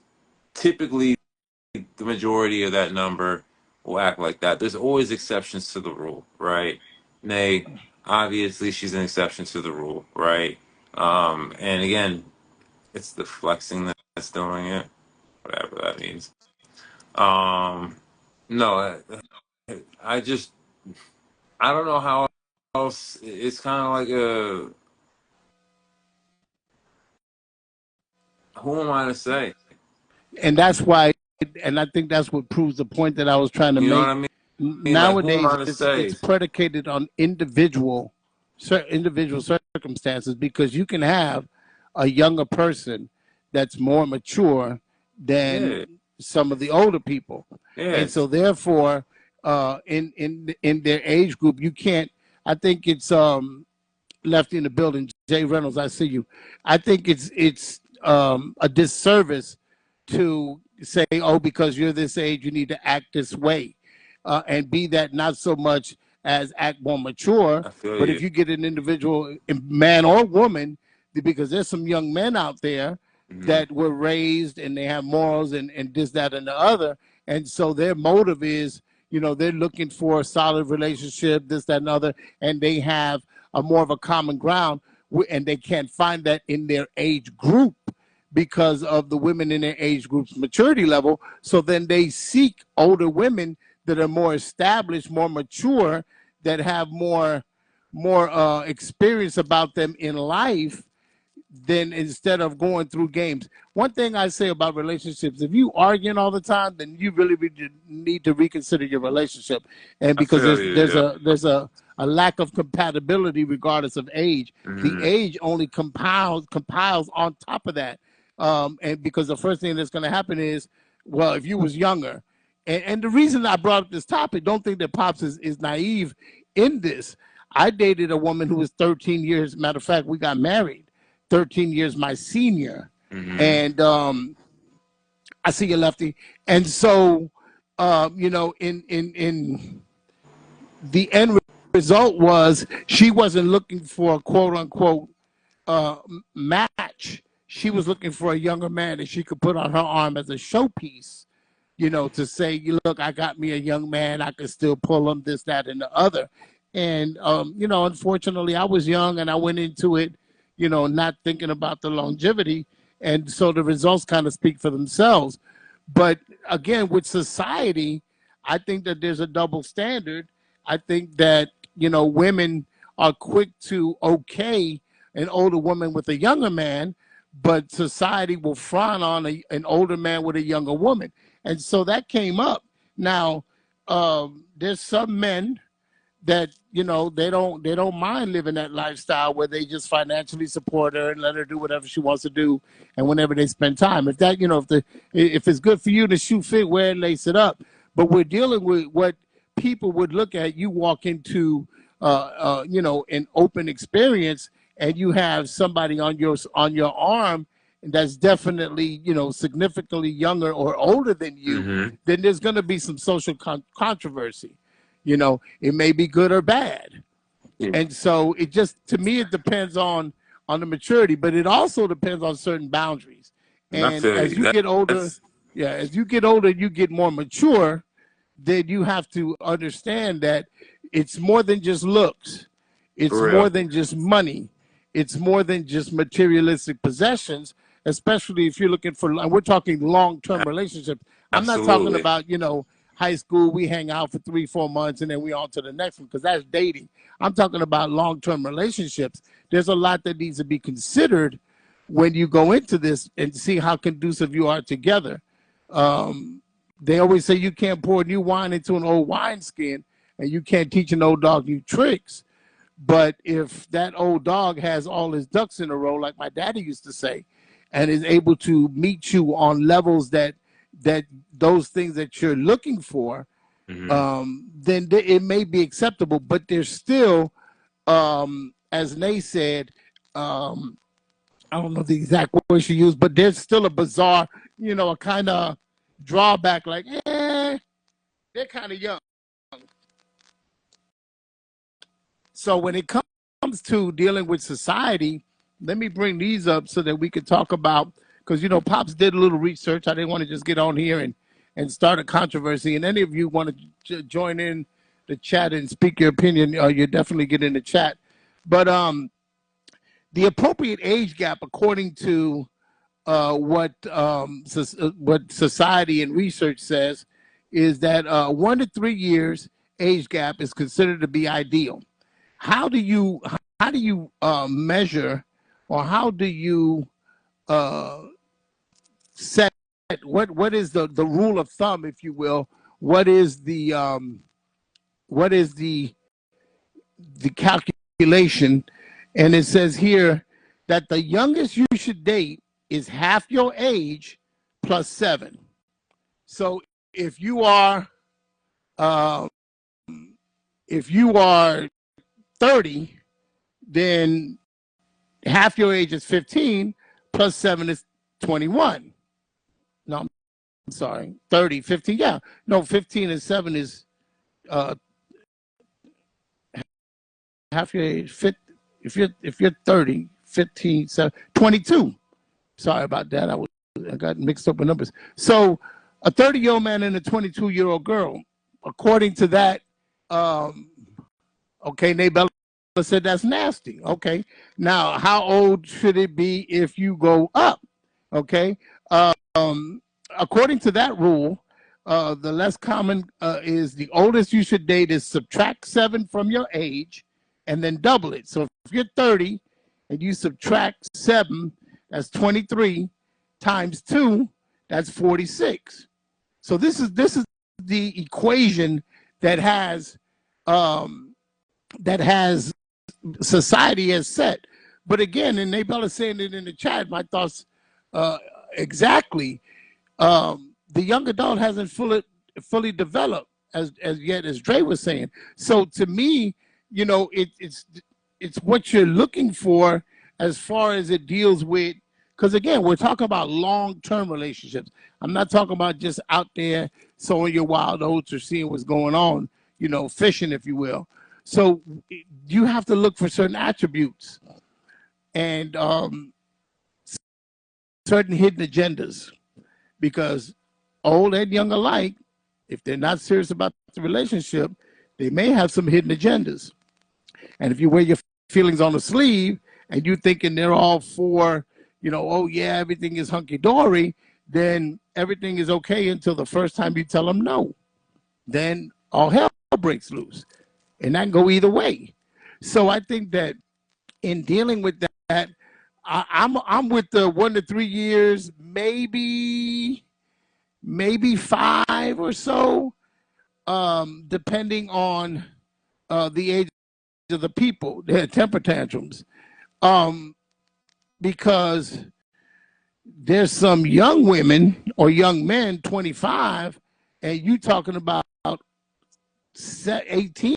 typically the majority of that number will act like that. There's always exceptions to the rule, right? Nay, obviously she's an exception to the rule, right? And again, it's the flexing that's doing it, whatever that means. No, I just I don't know how else. It's kind of like a who am I to say?
And that's why, and I think that's what proves the point that I was trying to
You know what
make.
I mean? Like who am
Nowadays,
I to
it's
say?
predicated on individual circumstances, because you can have a younger person that's more mature than
Yeah,
some of the older people, and
yes.
so therefore, in their age group, you can't. I think it's Lefty in the building. Jay Reynolds, I see you. I think it's a disservice to say, oh, because you're this age, you need to act this way, and be that not so much as act more mature,
I feel
but if
you.
you get an individual, man or woman, because there's some young men out there
Hmm.
that were raised and they have morals and this, that, and the other, and so their motive is, they're looking for a solid relationship, this, that, and other, and they have a more of a common ground, and they can't find that in their age group because of the women in their age group's maturity level. So then they seek older women that are more established, more mature, that have more experience about them in life, than instead of going through games. One thing I say about relationships: if you arguing all the time, then you really need to reconsider your relationship, and
I
because
feel
there's
you.
there's
Yeah.
a there's a lack of compatibility regardless of age. The
Hmm.
age only compiles on top of that, and because the first thing that's going to happen is, well, if you was younger, and the reason I brought up this topic, don't think that Pops is naive in this. I dated a woman who was 13 years. Matter of fact, we got married 13 years my senior.
Hmm.
And I see you, Lefty. And so, in the end result was she wasn't looking for a quote unquote match. She was looking for a younger man that she could put on her arm as a showpiece, to say, look, I got me a young man, I could still pull him, this, that, and the other. And, unfortunately, I was young and I went into it, not thinking about the longevity. And so the results kind of speak for themselves. But again, with society, I think that there's a double standard. I think that, women are quick to okay an older woman with a younger man, but society will frown on an older man with a younger woman. And so that came up. Now, there's some men that they don't mind living that lifestyle where they just financially support her and let her do whatever she wants to do, and whenever they spend time, if that if it's good for you to shoe fit, wear it, lace it up. But we're dealing with what people would look at. You walk into an open experience and you have somebody on your arm that's definitely significantly younger or older than you, then there's going to be some social controversy. It may be good or bad. And so it just, to me, it depends on the maturity, but it also depends on certain boundaries. And as you get older, you get more mature, then you have to understand that it's more than just looks. It's more than just money. It's more than just materialistic possessions, especially if you're looking for, and we're talking long-term relationships. I'm not talking about, high school, we hang out for 3-4 months and then we on to the next one, because that's dating. I'm talking about long-term relationships. There's a lot that needs to be considered when you go into this and see how conducive you are together. They always say you can't pour new wine into an old wineskin, and you can't teach an old dog new tricks. But if that old dog has all his ducks in a row, like my daddy used to say, and is able to meet you on levels that those things that you're looking for, then it may be acceptable. But there's still, as Nay said, I don't know the exact word she used, but there's still a bizarre, a kind of drawback, like, they're kind of young. So when it comes to dealing with society, let me bring these up so that we can talk about, because, Pops did a little research. I didn't want to just get on here and start a controversy. And any of you want to join in the chat and speak your opinion, you definitely get in the chat. But the appropriate age gap, according to what society and research says, is that 1 to 3 years age gap is considered to be ideal. How do you measure, or how do you set what is the rule of thumb, if you will? What is the calculation? And it says here that the youngest you should date is half your age plus 7. So if you are 30, then half your age is 15 plus 7 is 21. No, I'm sorry, 30, 15. Yeah, no, 15 and 7 is half your age. If you're 30, 15, 7, 22. Sorry about that. I got mixed up with numbers. So a 30-year-old man and a 22-year-old girl, according to that, okay, Naybella said that's nasty. Okay, now how old should it be if you go up? Okay, according to that rule, the less common is the oldest you should date is subtract 7 from your age and then double it. So if you're 30 and you subtract 7, that's 23 times 2, that's 46. So this is the equation that has society has set. But again, and Naybella saying it in the chat, my thoughts exactly. The young adult hasn't fully developed as yet, as Dre was saying. So to me, it's what you're looking for as far as it deals with, because again, we're talking about long-term relationships. I'm not talking about just out there sowing your wild oats or seeing what's going on. fishing, if you will. So you have to look for certain attributes and certain hidden agendas, because old and young alike, if they're not serious about the relationship, they may have some hidden agendas. And if you wear your feelings on the sleeve and you thinking they're all for, oh yeah, everything is hunky-dory, then everything is okay until the first time you tell them no. Then all hell breaks loose. And that can go either way. So I think that in dealing with that, I'm with the 1 to 3 years, maybe 5 or so, depending on the age of the people, their temper tantrums, because there's some young women or young men, 25, and you talking about 18.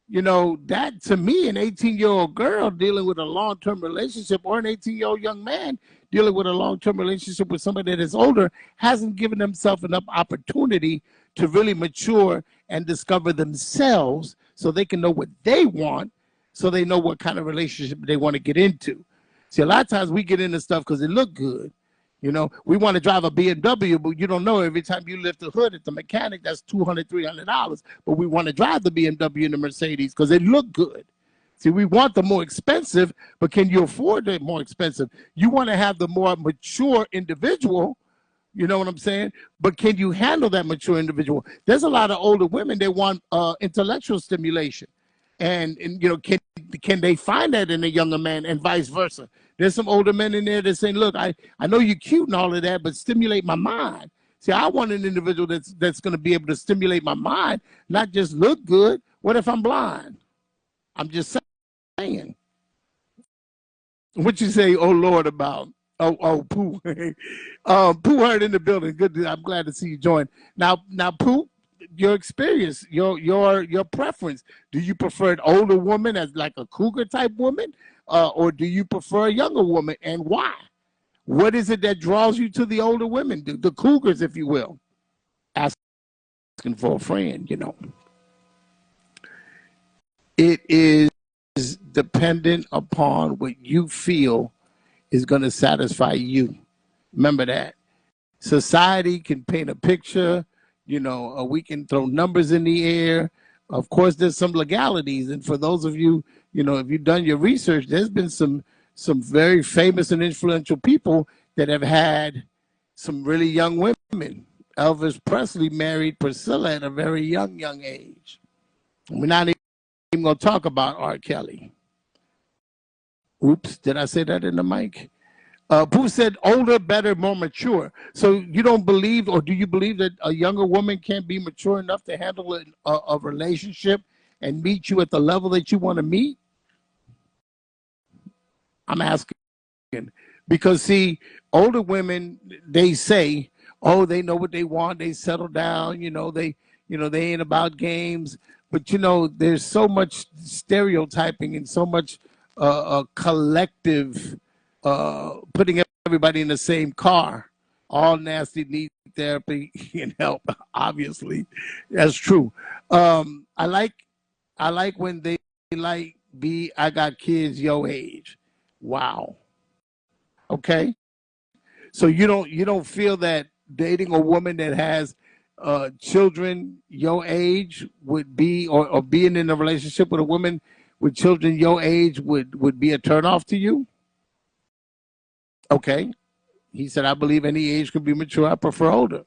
That to me, an 18-year-old girl dealing with a long-term relationship, or an 18-year-old young man dealing with a long-term relationship with somebody that is older, hasn't given themselves enough opportunity to really mature and discover themselves, so they can know what they want, so they know what kind of relationship they want to get into. See, a lot of times we get into stuff because it look good. We want to drive a BMW, but you don't know every time you lift the hood at the mechanic, that's $200, $300. But we want to drive the BMW and the Mercedes because they look good. See, we want the more expensive, but can you afford the more expensive? You want to have the more mature individual, you know what I'm saying? But can you handle that mature individual? There's a lot of older women that want intellectual stimulation. And can they find that in a younger man, and vice versa? There's some older men in there that saying, look, I know you're cute and all of that, but stimulate my mind. See, I want an individual that's going to be able to stimulate my mind, not just look good. What if I'm blind? I'm just saying. What you say, oh Lord, about? Oh, Pooh. Pooh heard in the building. Good. I'm glad to see you join. Now, Pooh, your experience, your preference. Do you prefer an older woman as like a cougar type woman, or do you prefer a younger woman, and why? What is it that draws you to the older women, the cougars, if you will? Asking for a friend, It is dependent upon what you feel is going to satisfy you. Remember that. Society can paint a picture, we can throw numbers in the air. Of course, there's some legalities. And for those of you, if you've done your research, there's been some very famous and influential people that have had some really young women. Elvis Presley married Priscilla at a very young age. We're not even going to talk about R. Kelly. Oops, did I say that in the mic? Pooh said older, better, more mature. So you don't believe, or do you believe that a younger woman can't be mature enough to handle a relationship and meet you at the level that you want to meet? I'm asking. Because see, older women, they say, oh, they know what they want, they settle down, they ain't about games. But there's so much stereotyping and so much collective putting everybody in the same car. All nasty need therapy and help. Obviously, that's true. I like when they I got kids your age. Wow. Okay. So you don't feel that dating a woman that has children your age would be, or being in a relationship with a woman with children your age would be a turnoff to you? Okay. He said, I believe any age could be mature. I prefer older.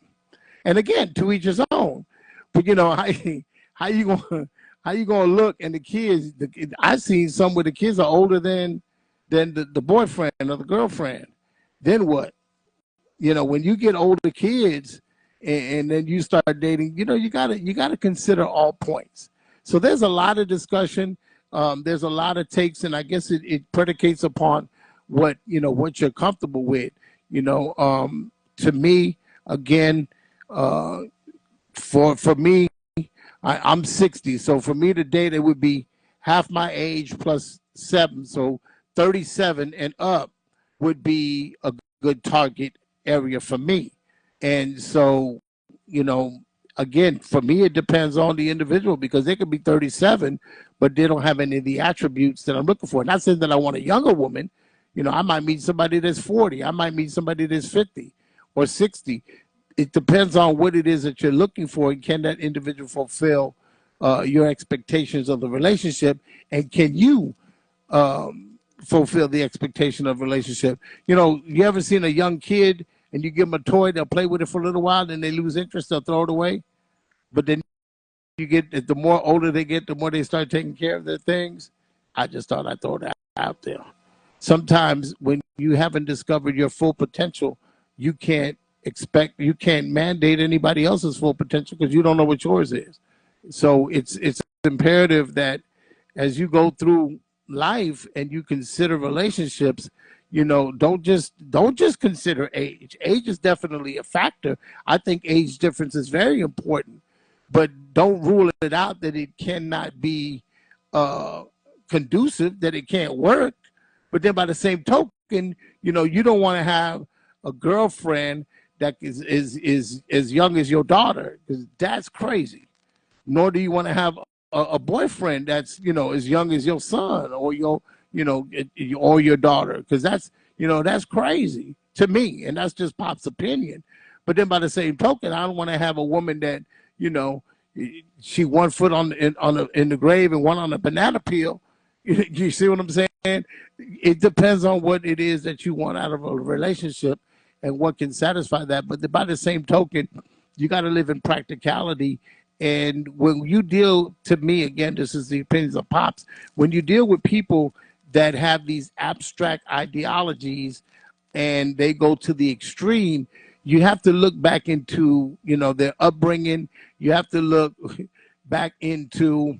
And again, to each his own. But how you gonna look, and the kids, I've seen some where the kids are older than the boyfriend or the girlfriend. Then what? When you get older kids and then you start dating, you gotta consider all points. So there's a lot of discussion. There's a lot of takes, and I guess it predicates upon what you're comfortable with. To me, again, for me, I'm 60. So for me to date, it would be half my age plus 7. So 37 and up would be a good target area for me. And so, again, for me, it depends on the individual because they could be 37, but they don't have any of the attributes that I'm looking for. Not saying that I want a younger woman. You know, I might meet somebody that's 40. I might meet somebody that's 50 or 60. It depends on what it is that you're looking for, and can that individual fulfill your expectations of the relationship, and can you fulfill the expectation of relationship? You know, you ever seen a young kid and you give them a toy, they'll play with it for a little while, then they lose interest, they'll throw it away. But then you get, the more older they get, the more they start taking care of their things. I just thought I'd throw that out there. Sometimes when you haven't discovered your full potential, you can't mandate anybody else's full potential because you don't know what yours is. So it's imperative that as you go through life and you consider relationships, you know, don't just consider age. Age is definitely a factor. I think age difference is very important, but don't rule it out that it cannot be conducive, that it can't work. But then by the same token, you know, you don't want to have a girlfriend that is as young as your daughter, because that's crazy. Nor do you want to have a boyfriend that's, you know, as young as your son or your, you know, or your daughter, because that's, you know, that's crazy to me, and that's just Pop's opinion. But then by the same token, I don't want to have a woman that, you know, she 1 foot in the grave and one on a banana peel. You see what I'm saying? It depends on what it is that you want out of a relationship and what can satisfy that. But by the same token, you got to live in practicality. And when you deal, to me, again, this is the opinions of Pops, when you deal with people that have these abstract ideologies and they go to the extreme, you have to look back into, you know, their upbringing. You have to look back into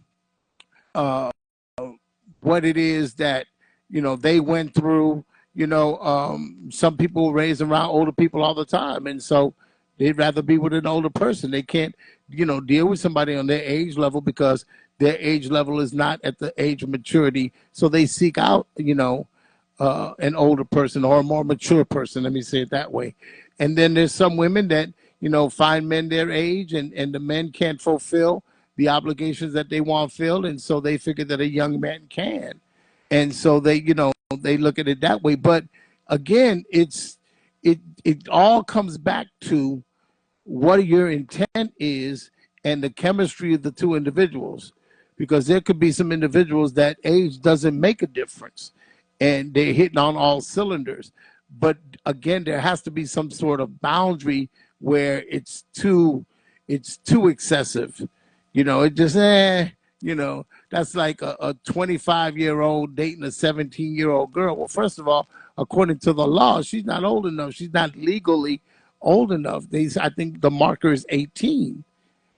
what it is that, you know, they went through. You know, some people raised around older people all the time, and so they'd rather be with an older person. They can't, you know, deal with somebody on their age level because their age level is not at the age of maturity. So they seek out, you know, an older person or a more mature person. Let me say it that way. And then there's some women that, you know, find men their age, and the men can't fulfill the obligations that they want filled. And so they figure that a young man can. And so they, you know, they look at it that way. But again, it all comes back to what your intent is and the chemistry of the two individuals, because there could be some individuals that age doesn't make a difference and they're hitting on all cylinders. But again, there has to be some sort of boundary where it's too excessive. You know, it just, you know, that's like a 25-year-old dating a 17-year-old girl. Well, first of all, according to the law, she's not old enough. She's not legally old enough. I think the marker is 18.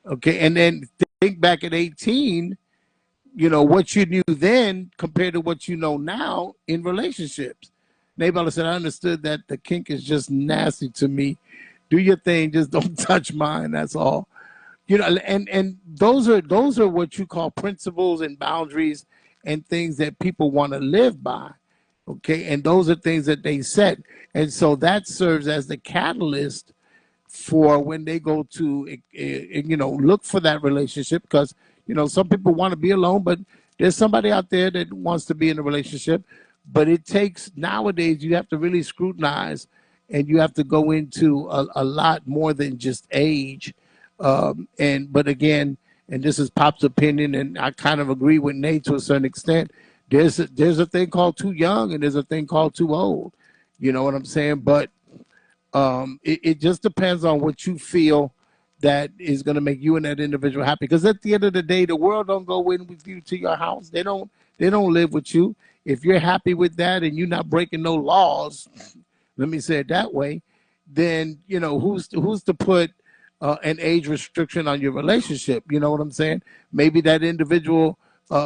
Okay, and then think back at 18, you know, what you knew then compared to what you know now in relationships. Neighbor said, I understood that the kink is just nasty to me. Do your thing, just don't touch mine, that's all. You know, and those are what you call principles and boundaries and things that people want to live by. Okay, and those are things that they set. And so that serves as the catalyst for when they go to, you know, look for that relationship, because, you know, some people want to be alone, but there's somebody out there that wants to be in a relationship. But it takes, nowadays, you have to really scrutinize, and you have to go into a lot more than just age. But again, and this is Pop's opinion, and I kind of agree with Nate to a certain extent. There's a thing called too young, and there's a thing called too old. You know what I'm saying? But it just depends on what you feel that is going to make you and that individual happy. Because at the end of the day, the world don't go in with you to your house. They don't live with you. If you're happy with that and you're not breaking no laws, let me say it that way, then, you know, who's to put an age restriction on your relationship? You know what I'm saying? Maybe that individual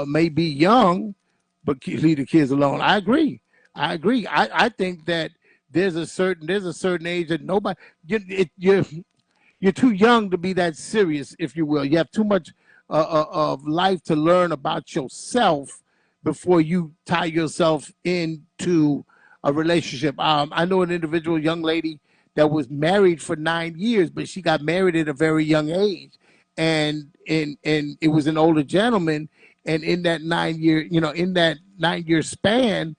may be young, but leave the kids alone. I agree. I think that there's a certain age that nobody, you're too young to be that serious, if you will. You have too much of life to learn about yourself before you tie yourself into a relationship. I know an individual young lady that was married for 9 years, but she got married at a very young age. and it was an older gentleman, and in that 9 year span,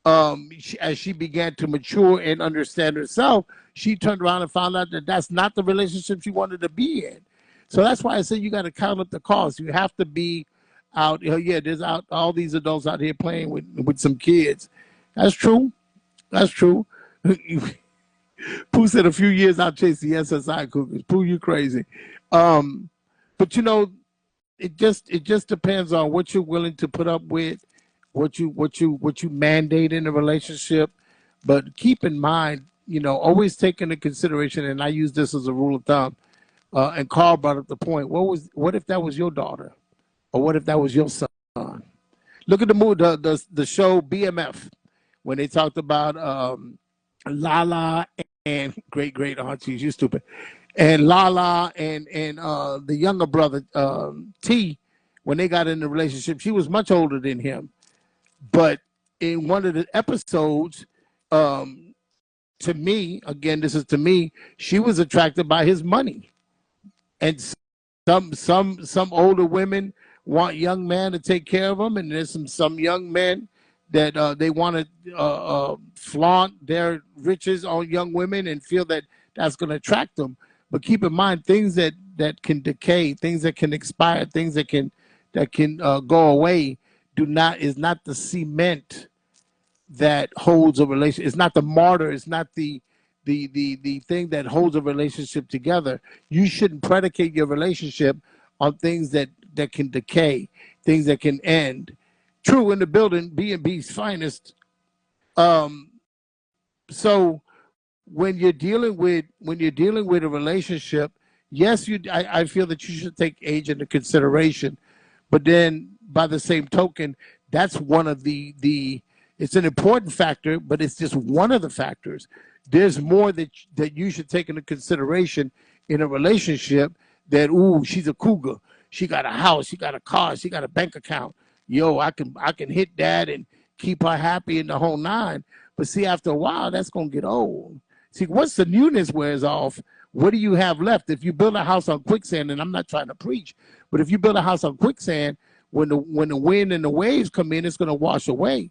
as she began to mature and understand herself, she turned around and found out that that's not the relationship she wanted to be in. So that's why I say you got to count up the cost. You have to be out. Yeah, there's all these adults out here playing with some kids. That's true. That's true. Pooh said a few years I'll chase the SSI Cougars. Pooh, you crazy. But it just depends on what you're willing to put up with, what you mandate in a relationship. But keep in mind, always take into consideration, and I use this as a rule of thumb. And Carl brought up the point. What if that was your daughter, or what if that was your son? Look at the movie, the show BMF, when they talked about Lala and great auntie, you stupid, and Lala and the younger brother T, when they got in the relationship, she was much older than him, but in one of the episodes, to me, again, this is to me, she was attracted by his money. And some older women want young men to take care of them, and there's some young men that they want to flaunt their riches on young women and feel that that's going to attract them. But keep in mind, things that can decay, things that can expire, things that can go away is not the cement that holds a relationship. It's not the mortar. It's not the thing that holds a relationship together. You shouldn't predicate your relationship on things that can decay, things that can end. True, in the building, B&B's finest. So when you're dealing with a relationship, yes, I feel that you should take age into consideration, but then by the same token, that's one of the it's an important factor, but it's just one of the factors. There's more that you should take into consideration in a relationship. That she's a cougar. She got a house. She got a car. She got a bank account. Yo, I can hit that and keep her happy in the whole nine. But see, after a while, that's gonna get old. See, once the newness wears off, what do you have left? If you build a house on quicksand, and I'm not trying to preach, but if you build a house on quicksand, when the wind and the waves come in, it's gonna wash away.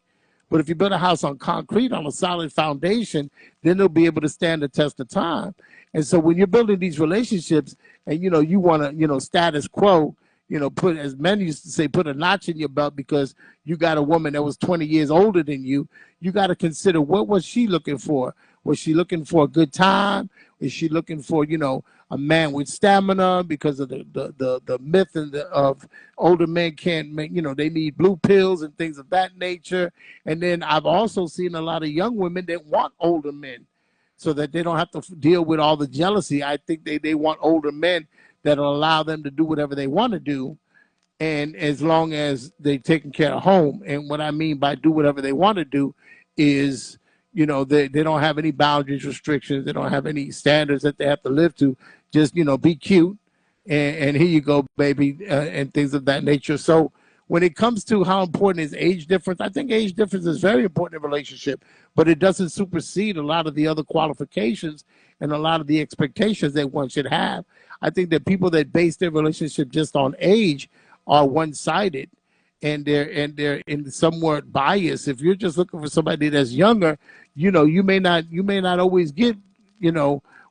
But if you build a house on concrete, on a solid foundation, then they'll be able to stand the test of time. And so when you're building these relationships and, you want to, status quo, put, as men used to say, put a notch in your belt because you got a woman that was 20 years older than you, you got to consider, what was she looking for? Was she looking for a good time? Is she looking for, a man with stamina, because of the myth of older men can't make, they need blue pills and things of that nature. And then I've also seen a lot of young women that want older men so that they don't have to deal with all the jealousy. I think they want older men that'll allow them to do whatever they want to do, and as long as they're taking care of home. And what I mean by do whatever they want to do is, they don't have any boundaries, restrictions. They don't have any standards that they have to live to. Just, be cute, and here you go, baby, and things of that nature. So when it comes to how important is age difference, I think age difference is very important in a relationship, but it doesn't supersede a lot of the other qualifications and a lot of the expectations that one should have. I think that people that base their relationship just on age are one-sided, and they're in somewhat biased. If you're just looking for somebody that's younger, you may not always get,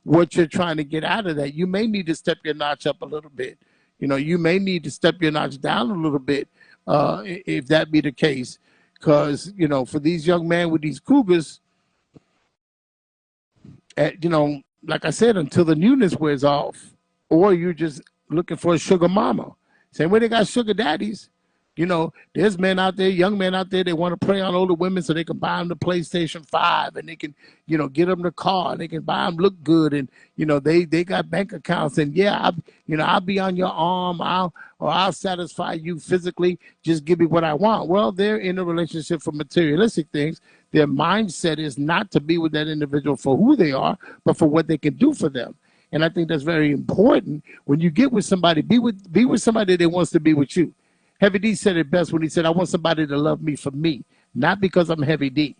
what you're trying to get out of that. You may need to step your notch up a little bit. You may need to step your notch down a little bit, if that be the case. Because, for these young men with these cougars, like I said, until the newness wears off, or you're just looking for a sugar mama. Same way they got sugar daddies. There's men out there, young men out there, they want to prey on older women so they can buy them the PlayStation 5, and they can, get them the car, and they can buy them look good, and, they got bank accounts, and yeah, I'll be on your arm, I'll satisfy you physically, just give me what I want. Well, they're in a relationship for materialistic things. Their mindset is not to be with that individual for who they are, but for what they can do for them. And I think that's very important. When you get with somebody, be with somebody that wants to be with you. Heavy D said it best when he said, I want somebody to love me for me, not because I'm Heavy D.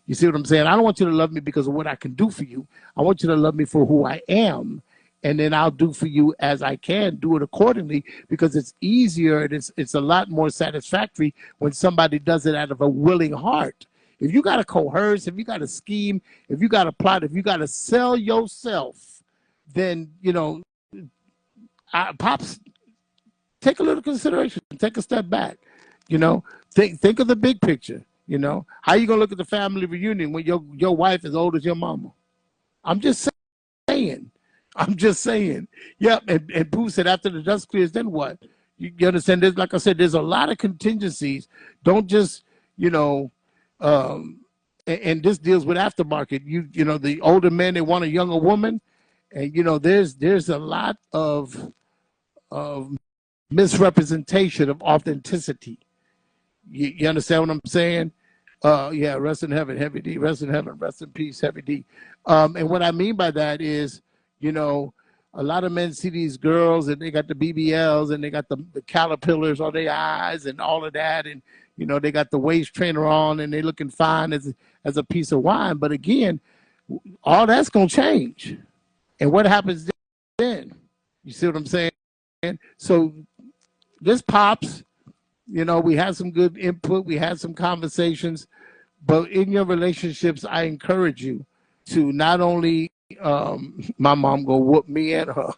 You see what I'm saying? I don't want you to love me because of what I can do for you. I want you to love me for who I am and then I'll do for you as I can, do it accordingly, because it's easier and it's a lot more satisfactory when somebody does it out of a willing heart. If you got to coerce, if you got to scheme, if you got to plot, if you got to sell yourself, then, Pops, take a little consideration, take a step back, think of the big picture. How you going to look at the family reunion when your wife is old as your mama? I'm just saying. Yep. And Pooh said, after the dust clears, then what? You understand? There's, like I said, there's a lot of contingencies. Don't just, and this deals with aftermarket. The older men, they want a younger woman, and there's a lot of misrepresentation of authenticity. You understand what I'm saying? Yeah, rest in heaven, Heavy D. Rest in heaven, rest in peace, Heavy D. And what I mean by that is, a lot of men see these girls and they got the BBLs and they got the caterpillars on their eyes and all of that, and they got the waist trainer on and they looking fine as a piece of wine. But again, all that's gonna change. And what happens then? You see what I'm saying? So this Pops, we had some good input, we had some conversations, but in your relationships, I encourage you to not only my mom go whoop me and her.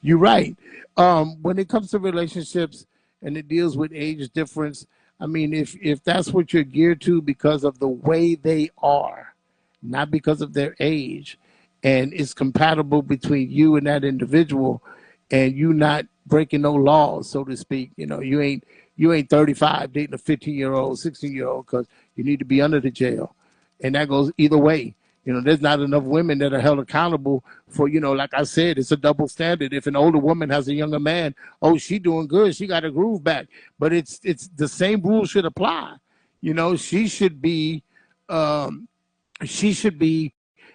You're right. When it comes to relationships and it deals with age difference, I mean, if that's what you're geared to because of the way they are, not because of their age, and it's compatible between you and that individual, and you not breaking no laws, so to speak. You ain't 35 dating a 15-year-old, 16-year-old, because you need to be under the jail, and that goes either way. There's not enough women that are held accountable for, like I said, it's a double standard. If an older woman has a younger man, oh, she doing good, she got her groove back. But it's the same rule should apply. She should be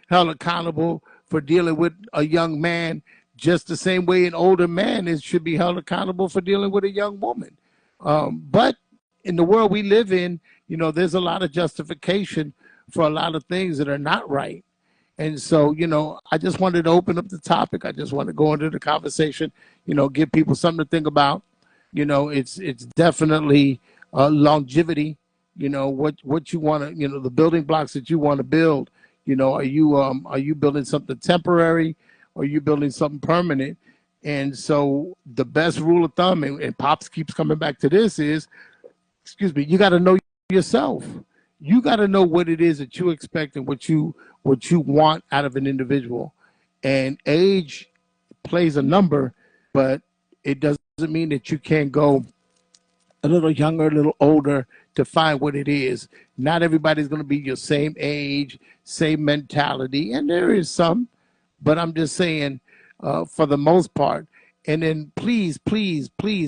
held accountable for dealing with a young man just the same way an older man should be held accountable for dealing with a young woman. But in the world we live in, there's a lot of justification for a lot of things that are not right. And so, I just wanted to open up the topic. I just want to go into the conversation, give people something to think about. It's definitely longevity, what you want to, the building blocks that you want to build. Are you building something temporary, or are you building something permanent? And so the best rule of thumb, and Pops keeps coming back to this, is, you got to know yourself. You got to know what it is that you expect and what you want out of an individual. And age plays a number, but it doesn't mean that you can't go a little younger, a little older to find what it is. Not everybody's going to be your same age, same mentality, and there is some, but I'm just saying, for the most part. And then please,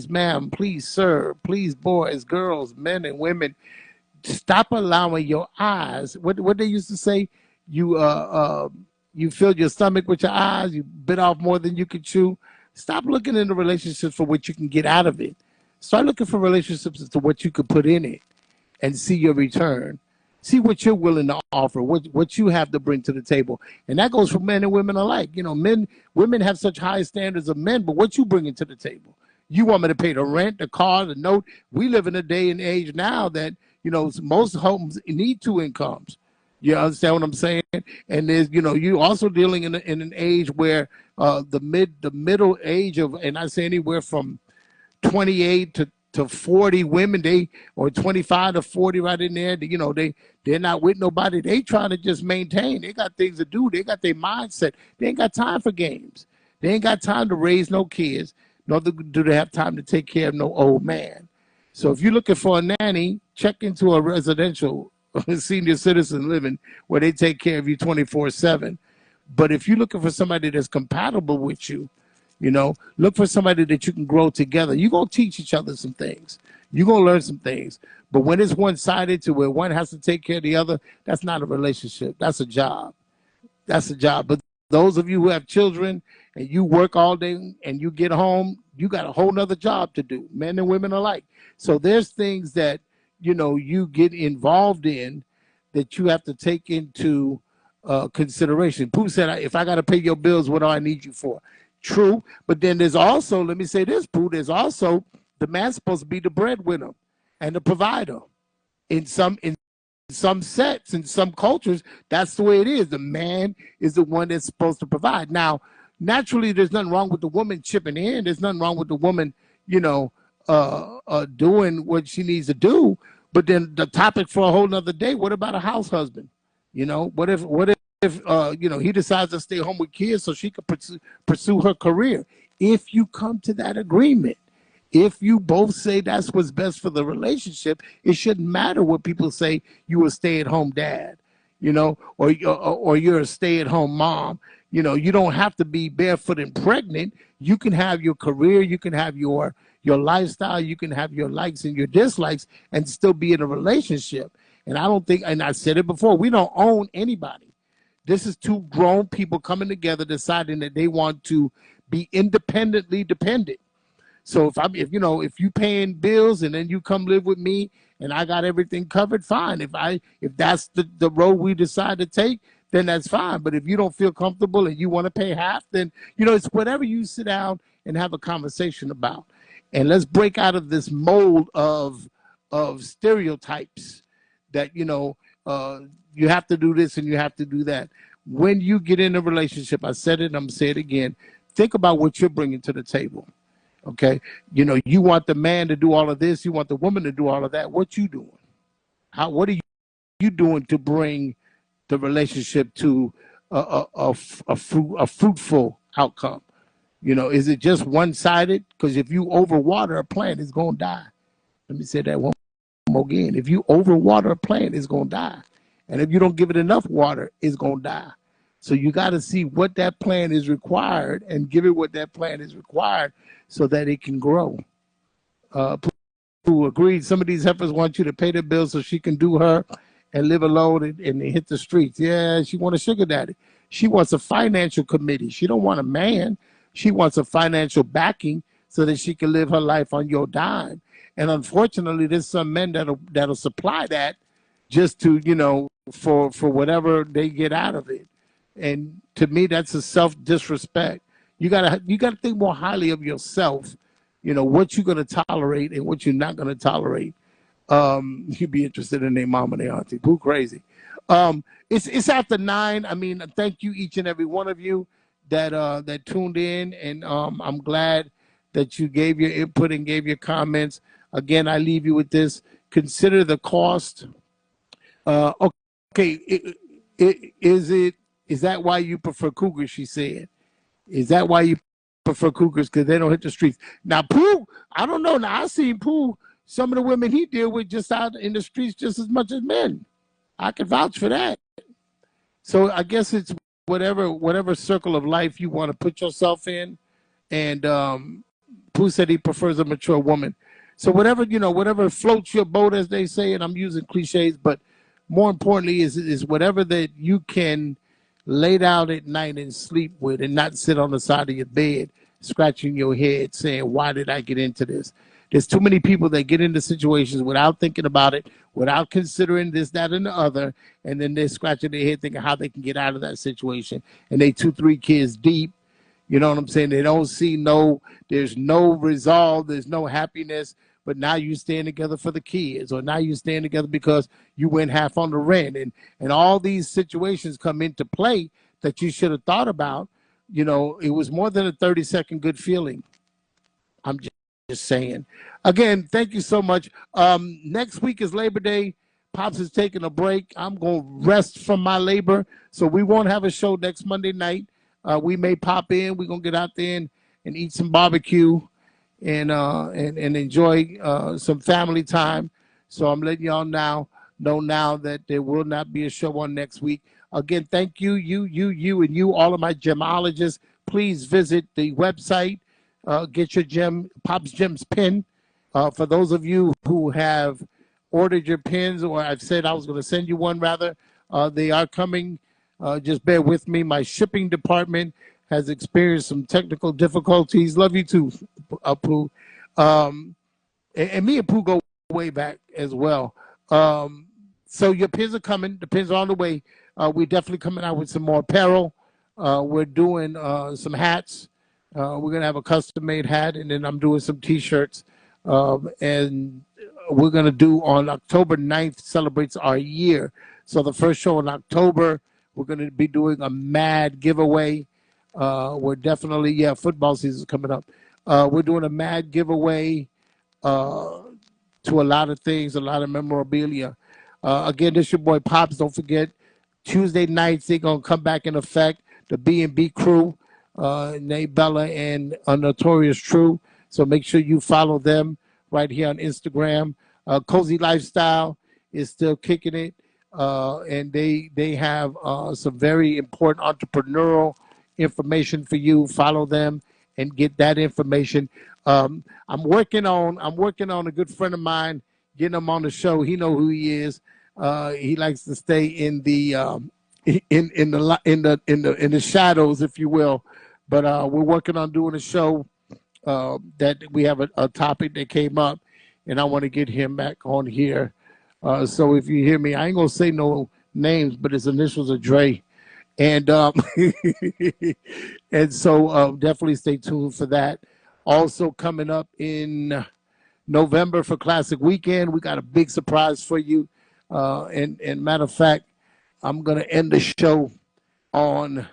ma'am, please, sir, please, boys, girls, men and women, stop allowing your eyes. What they used to say, you filled your stomach with your eyes, you bit off more than you could chew. Stop looking into relationships for what you can get out of it. Start looking for relationships as to what you could put in it, and see your return. See what you're willing to offer, what you have to bring to the table. And that goes for men and women alike. Women have such high standards of men, but what you bringing to the table? You want me to pay the rent, the car, the note? We live in a day and age now that, most homes need two incomes. You understand what I'm saying? And there's, you also dealing in an age where the middle age of, and I say anywhere from 28 to 40 women, or 25 to 40 right in there, they're not with nobody. They trying to just maintain. They got things to do. They got their mindset. They ain't got time for games. They ain't got time to raise no kids, nor do they have time to take care of no old man. So if you're looking for a nanny, check into a residential senior citizen living where they take care of you 24/7. But if you're looking for somebody that's compatible with you, look for somebody that you can grow together. You're going to teach each other some things. You're going to learn some things. But when it's one-sided to where one has to take care of the other, that's not a relationship. That's a job. That's a job. But those of you who have children and you work all day and you get home, you got a whole nother job to do, men and women alike. So there's things that, you get involved in that you have to take into consideration. Pooh said, if I got to pay your bills, what do I need you for? True. But then there's also, let me say this, Pooh, there's also the man's supposed to be the breadwinner and the provider. In some sets, in some cultures, that's the way it is. The man is the one that's supposed to provide. Now, naturally, there's nothing wrong with the woman chipping in. There's nothing wrong with the woman, doing what she needs to do. But then the topic for a whole nother day, what about a house husband? What if he decides to stay home with kids so she can pursue her career? If you come to that agreement, if you both say that's what's best for the relationship, it shouldn't matter what people say. You a stay-at-home dad, or you're a stay-at-home mom. You don't have to be barefoot and pregnant. You can have your career. You can have your lifestyle. You can have your likes and your dislikes and still be in a relationship. And I don't think, and I said it before, we don't own anybody. This is two grown people coming together, deciding that they want to be independently dependent. So if you paying bills and then you come live with me and I got everything covered, fine. If that's the road we decide to take, then that's fine. But if you don't feel comfortable and you want to pay half, then it's whatever you sit down and have a conversation about. And let's break out of this mold of stereotypes that you have to do this and you have to do that. When you get in a relationship, I said it and I'm gonna say it again, think about what you're bringing to the table. Okay, you want the man to do all of this, you want the woman to do all of that. What you doing? What are you doing to bring the relationship to a fruitful outcome? Is it just one-sided? Because if you overwater a plant, it's gonna die. Let me say that one more again. If you overwater a plant, it's gonna die, and if you don't give it enough water, it's gonna die. So you got to see what that plant is required and give it what that plant is required so that it can grow. Who agreed? Some of these heifers want you to pay their bills so she can do her and live alone and hit the streets. Yeah, she wants a sugar daddy. She wants a financial committee. She don't want a man. She wants a financial backing so that she can live her life on your dime. And unfortunately, there's some men that'll supply that just to for whatever they get out of it. And to me, that's a self-disrespect. You gotta think more highly of yourself. What you're gonna tolerate and what you're not gonna tolerate. You'd be interested in their mom and their auntie. Who crazy? It's after 9. I mean, thank you each and every one of you that tuned in, and I'm glad that you gave your input and gave your comments. Again, I leave you with this: consider the cost. Okay, is that why you prefer cougars? She said. Is that why you prefer cougars? Because they don't hit the streets. Now, Pooh, I don't know. Now, I seen Pooh, some of the women he deal with just out in the streets just as much as men. I can vouch for that. So I guess it's whatever circle of life you want to put yourself in. And Pooh said he prefers a mature woman. So whatever floats your boat, as they say, and I'm using cliches, but more importantly is whatever that you can lay down at night and sleep with and not sit on the side of your bed scratching your head saying, why did I get into this? There's too many people that get into situations without thinking about it, without considering this, that, and the other, and then they're scratching their head thinking how they can get out of that situation. And they 2-3 kids deep. You know what I'm saying? They don't see there's no resolve, there's no happiness. But now you stand together for the kids, or now you stand together because you went half on the rent, and all these situations come into play that you should have thought about. It was more than a 30-second good feeling. I'm just saying. Again, thank you so much. Next week is Labor Day. Pops is taking a break. I'm going to rest from my labor, so we won't have a show next Monday night. We may pop in. We're going to get out there and eat some barbecue and enjoy some family time. So I'm letting y'all know now that there will not be a show on next week. Again, thank you, and you, all of my gemologists. Please visit the website. Get your Pops Gems pin. For those of you who have ordered your pins, or I've said I was going to send you one rather, they are coming. Just bear with me. My shipping department has experienced some technical difficulties. Love you too, Pooh. And me and Pooh go way back as well. So your pins are coming. The pins are on the way. We're definitely coming out with some more apparel. We're doing some hats. We're going to have a custom-made hat, and then I'm doing some T-shirts. And we're going to do on October 9th, celebrates our year. So the first show in October, we're going to be doing a mad giveaway. We're definitely, football season is coming up. We're doing a mad giveaway to a lot of things, a lot of memorabilia. Again, this your boy Pops. Don't forget, Tuesday nights, they're going to come back in effect. The B&B crew, Nate Bella and Notorious True. So make sure you follow them right here on Instagram. Cozy Lifestyle is still kicking it. And they have some very important entrepreneurial information for you. Follow them and get that information. I'm working on a good friend of mine, getting him on the show. He know who he is. He likes to stay in the in the shadows, if you will. But we're working on doing a show that we have a topic that came up, and I want to get him back on here. So if you hear me, I ain't gonna say no names, but his initials are Dre. And and so definitely stay tuned for that. Also coming up in November for Classic Weekend, we got a big surprise for you. And matter of fact, I'm gonna end the show on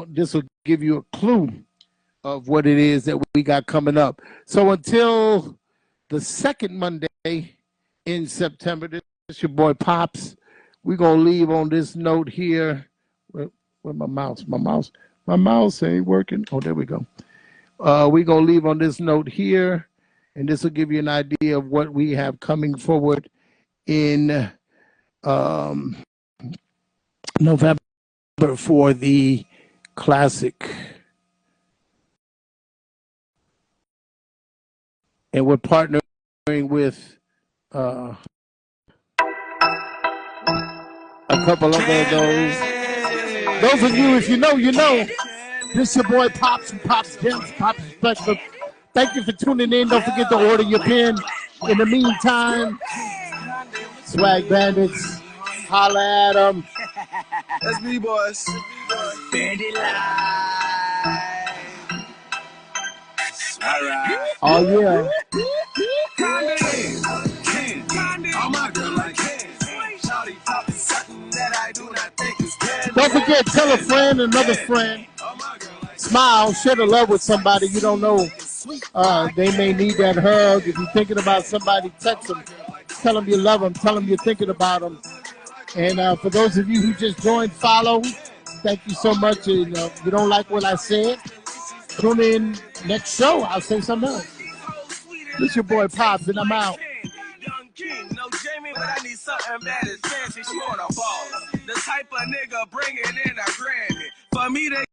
this will give you a clue of what it is that we got coming up. So until the second Monday in September, this is your boy Pops. We're going to leave on this note here. Where my mouse? My mouse ain't working. Oh, there we go. We're going to leave on this note here, and this will give you an idea of what we have coming forward in November for the Classic. And we're partnering with a couple of those. Those of you, if you know, you know. This your boy Pops from Pops Gems, Pops Perspective. Thank you for tuning in. Don't forget to order your pen. In the meantime, Swag Bandits, holla at them.
That's me, boys. Bandit Live. All right.
Oh, yeah. Don't forget, tell a friend, another friend. Smile, share the love with somebody you don't know. They may need that hug. If you're thinking about somebody, text them. Tell them you love them. Tell them you're thinking about them. And for those of you who just joined, follow. Thank you so much. And if you don't like what I said, tune in next show. I'll say something else. This your boy Pops, and I'm out.
King, no Jamie, but I need something bad as fancy. She wanna ball. The type of nigga bringing in a Grammy. For me, they